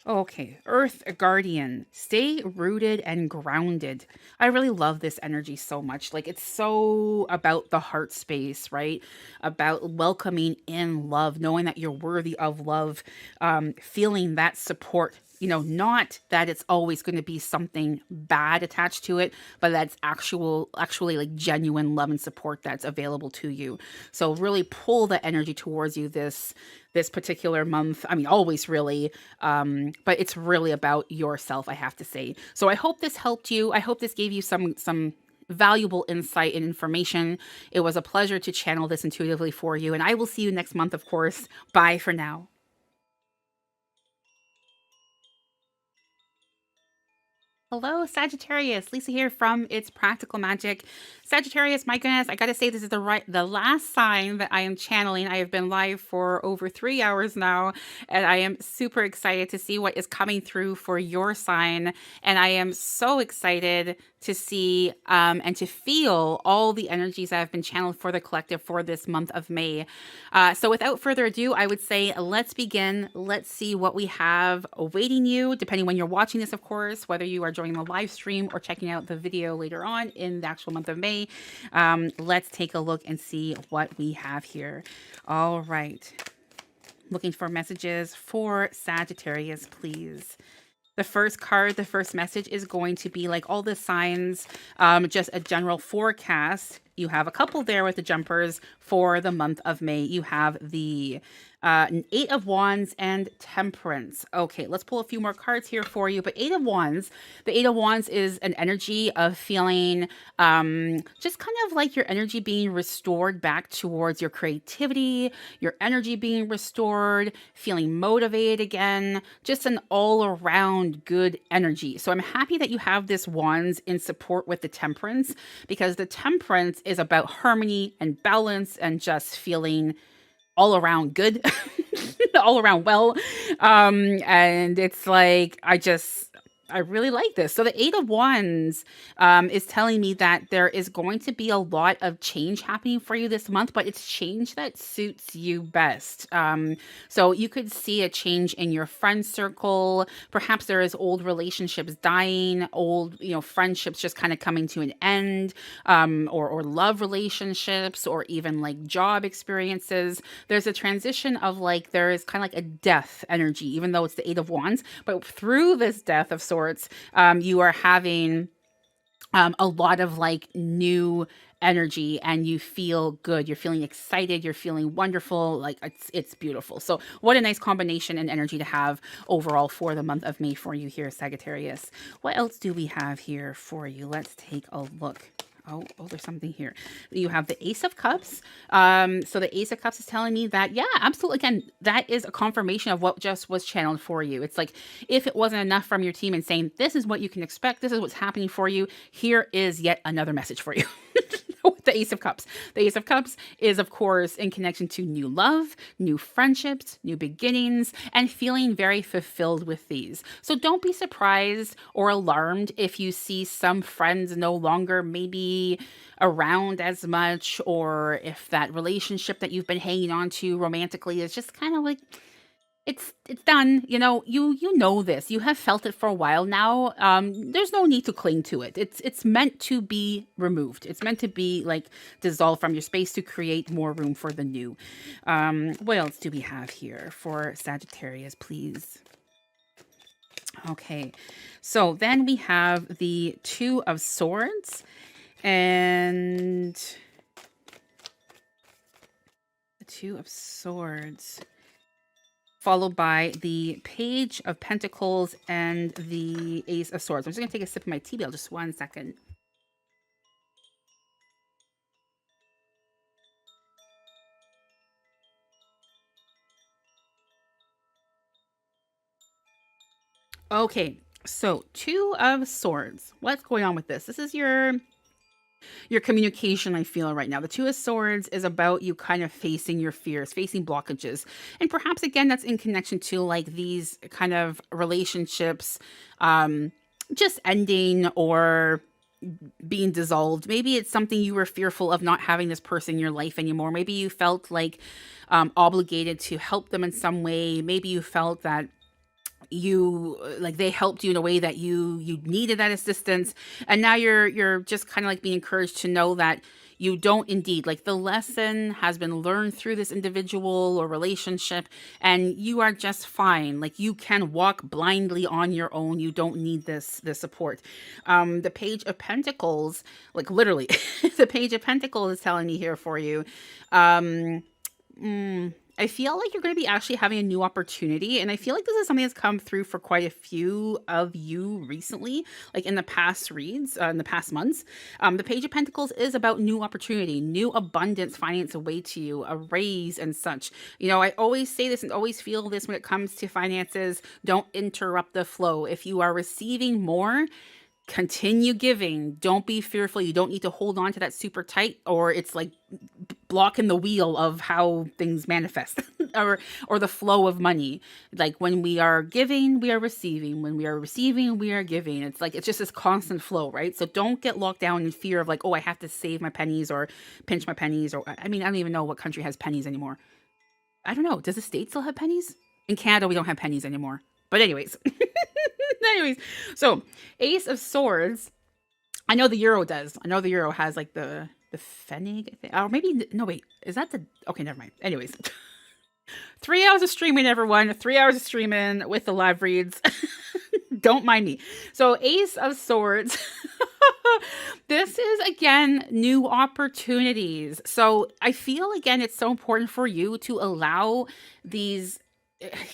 Okay, Earth Guardian, stay rooted and grounded. I really love this energy so much. Like, it's so about the heart space, right? About welcoming in love, knowing that you're worthy of love, feeling that support. You know, not that it's always going to be something bad attached to it, but that's actually like genuine love and support that's available to you. So really pull the energy towards you this particular month. I mean, always really, but it's really about yourself, I have to say. So I hope this helped you. I hope this gave you some valuable insight and information. It was a pleasure to channel this intuitively for you, and I will see you next month, of course. Bye for now. Hello, Sagittarius. Lisa here from It's Practical Magic. Sagittarius, my goodness, I gotta say this is the last sign that I am channeling. I have been live for over 3 hours now, and I am super excited to see what is coming through for your sign. And I am so excited to see and to feel all the energies that have been channeled for the collective for this month of May. So without further ado, I would say let's begin. Let's see what we have awaiting you, depending when you're watching this, of course, whether you are joining the live stream or checking out the video later on in the actual month of May. Let's take a look and see what we have here. All right. Looking for messages for Sagittarius, please. The first card, the first message is going to be like all the signs, just a general forecast. You have a couple there with the jumpers for the month of May. You have the Eight of Wands and Temperance. Okay, let's pull a few more cards here for you. But Eight of Wands, the Eight of Wands is an energy of feeling just kind of like your energy being restored back towards your creativity, your energy being restored, feeling motivated again, just an all-around good energy. So I'm happy that you have this Wands in support with the Temperance, because the Temperance is about harmony and balance and just feeling all around good, all around well. And it's like, I really like this. So the Eight of Wands is telling me that there is going to be a lot of change happening for you this month, but it's change that suits you best. So you could see a change in your friend circle. Perhaps there is old relationships dying, old, friendships just kind of coming to an end, or love relationships, or even like job experiences. There's a transition of like, there is kind of like a death energy, even though it's the Eight of Wands, but through this death of sorts, you are having a lot of like new energy, and you feel good, you're feeling excited, you're feeling wonderful, like it's beautiful. So what a nice combination and energy to have overall for the month of May for you here, Sagittarius. What else do we have here for you? Let's take a look. Oh, there's something here. You have the Ace of Cups. So the Ace of Cups is telling me that, yeah, absolutely. Again, that is a confirmation of what just was channeled for you. It's like, if it wasn't enough from your team and saying, this is what you can expect, this is what's happening for you, here is yet another message for you. With the Ace of Cups. The Ace of Cups is, of course, in connection to new love, new friendships, new beginnings, and feeling very fulfilled with these. So don't be surprised or alarmed if you see some friends no longer maybe around as much, or if that relationship that you've been hanging on to romantically is just kind of like, it's done. You know this. You have felt it for a while now. There's no need to cling to it. It's meant to be removed. It's meant to be like dissolved from your space to create more room for the new. What else do we have here for Sagittarius, please? Okay, so then we have the Two of Swords and the Two of Swords, followed by the Page of Pentacles and the Ace of Swords. I'm just going to take a sip of my tea, just 1 second. Okay, so Two of Swords. What's going on with this? This is your communication, I feel right now. The Two of Swords is about you kind of facing your fears, facing blockages. And perhaps, again, that's in connection to like these kind of relationships just ending or being dissolved. Maybe it's something you were fearful of, not having this person in your life anymore. Maybe you felt like obligated to help them in some way. Maybe you felt that they helped you in a way that you needed that assistance, and now you're just kind of like being encouraged to know that you don't indeed, like, the lesson has been learned through this individual or relationship, and you are just fine. Like, you can walk blindly on your own. You don't need this support. The Page of Pentacles, like, literally the Page of Pentacles is telling me here for you, I feel like you're going to be actually having a new opportunity. And I feel like this is something that's come through for quite a few of you recently, like in the past reads, in the past months. The Page of Pentacles is about new opportunity, new abundance, finance away to you, a raise and such. I always say this and always feel this when it comes to finances. Don't interrupt the flow. If you are receiving more, continue giving. Don't be fearful. You don't need to hold on to that super tight, or it's like blocking the wheel of how things manifest or the flow of money. Like, when we are giving, we are receiving. When we are receiving, we are giving. It's like, it's just this constant flow, right? So don't get locked down in fear of like, oh, I have to save my pennies or pinch my pennies, or I don't even know what country has pennies anymore. I don't know. Does the States still have pennies? In Canada, we don't have pennies anymore. But anyways, so Ace of Swords. I know the Euro does. I know the Euro has like the Pfennig, I think. Or maybe, no, wait. Is that the... Okay, never mind. Anyways. 3 hours of streaming, everyone. 3 hours of streaming with the live reads. Don't mind me. So Ace of Swords. This is, again, new opportunities. So I feel, again, it's so important for you to allow these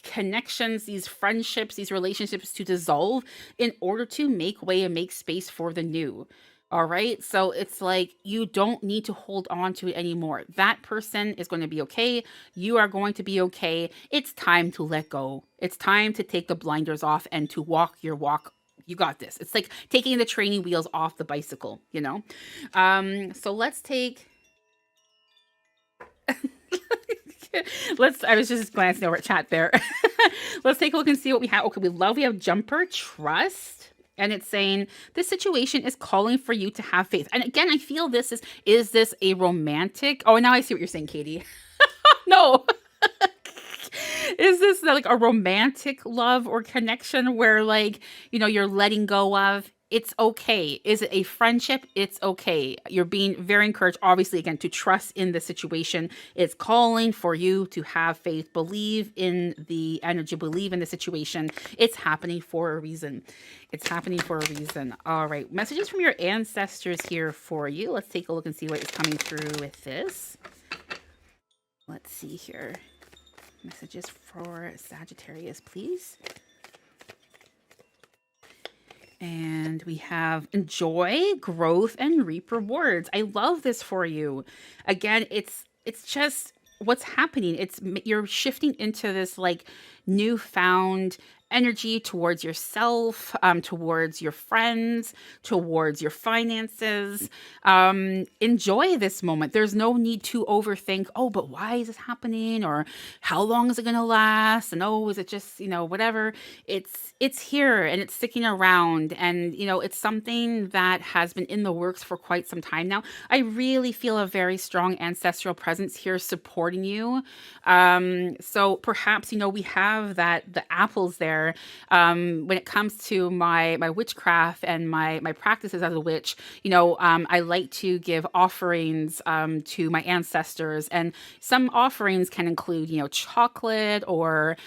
connections, these friendships, these relationships to dissolve in order to make way and make space for the new. All right. So it's like, you don't need to hold on to it anymore. That person is going to be okay. You are going to be okay. It's time to let go. It's time to take the blinders off and to walk your walk. You got this. It's like taking the training wheels off the bicycle, So let's take... I was just glancing over at chat there. Let's take a look and see what we have. Okay, we have Jumper Trust. And it's saying, this situation is calling for you to have faith. And again, I feel this is this a romantic... Oh, now I see what you're saying, Katie. No. Is this like a romantic love or connection where, like, you're letting go of? it's okay. Is it a friendship? It's okay. You're being very encouraged, obviously, again, to trust in the situation. It's calling for you to have faith, believe in the energy, believe in the situation. It's happening for a reason. It's happening for a reason. All right. Messages from your ancestors here for you. Let's take a look and see what is coming through with this. Let's see here. Messages for Sagittarius, please. And we have enjoy, growth, and reap rewards. I love this for you. Again, it's just what's happening. You're shifting into this like newfound energy towards yourself, towards your friends, towards your finances. Enjoy this moment. There's no need to overthink, oh, but why is this happening? Or how long is it going to last? And oh, is it just, whatever. It's here and it's sticking around. And, it's something that has been in the works for quite some time now. I really feel a very strong ancestral presence here supporting you. So perhaps, we have the apples there. When it comes to my witchcraft and my practices as a witch, I like to give offerings to my ancestors, and some offerings can include, chocolate or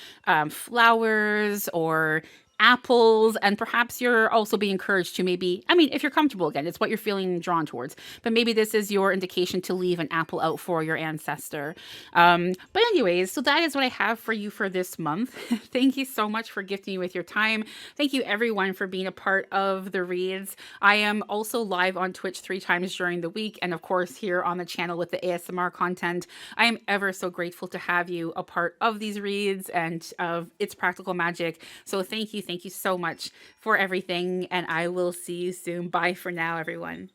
flowers or apples, and perhaps you're also being encouraged to maybe, if you're comfortable, again, it's what you're feeling drawn towards, but maybe this is your indication to leave an apple out for your ancestor. But anyways, so that is what I have for you for this month. Thank you so much for gifting me with your time. Thank you everyone for being a part of the reads. I am also live on Twitch 3 times during the week, and of course here on the channel with the ASMR content. I am ever so grateful to have you a part of these reads and of It's Practical Magic. So thank you so much for everything, and I will see you soon. Bye for now, everyone.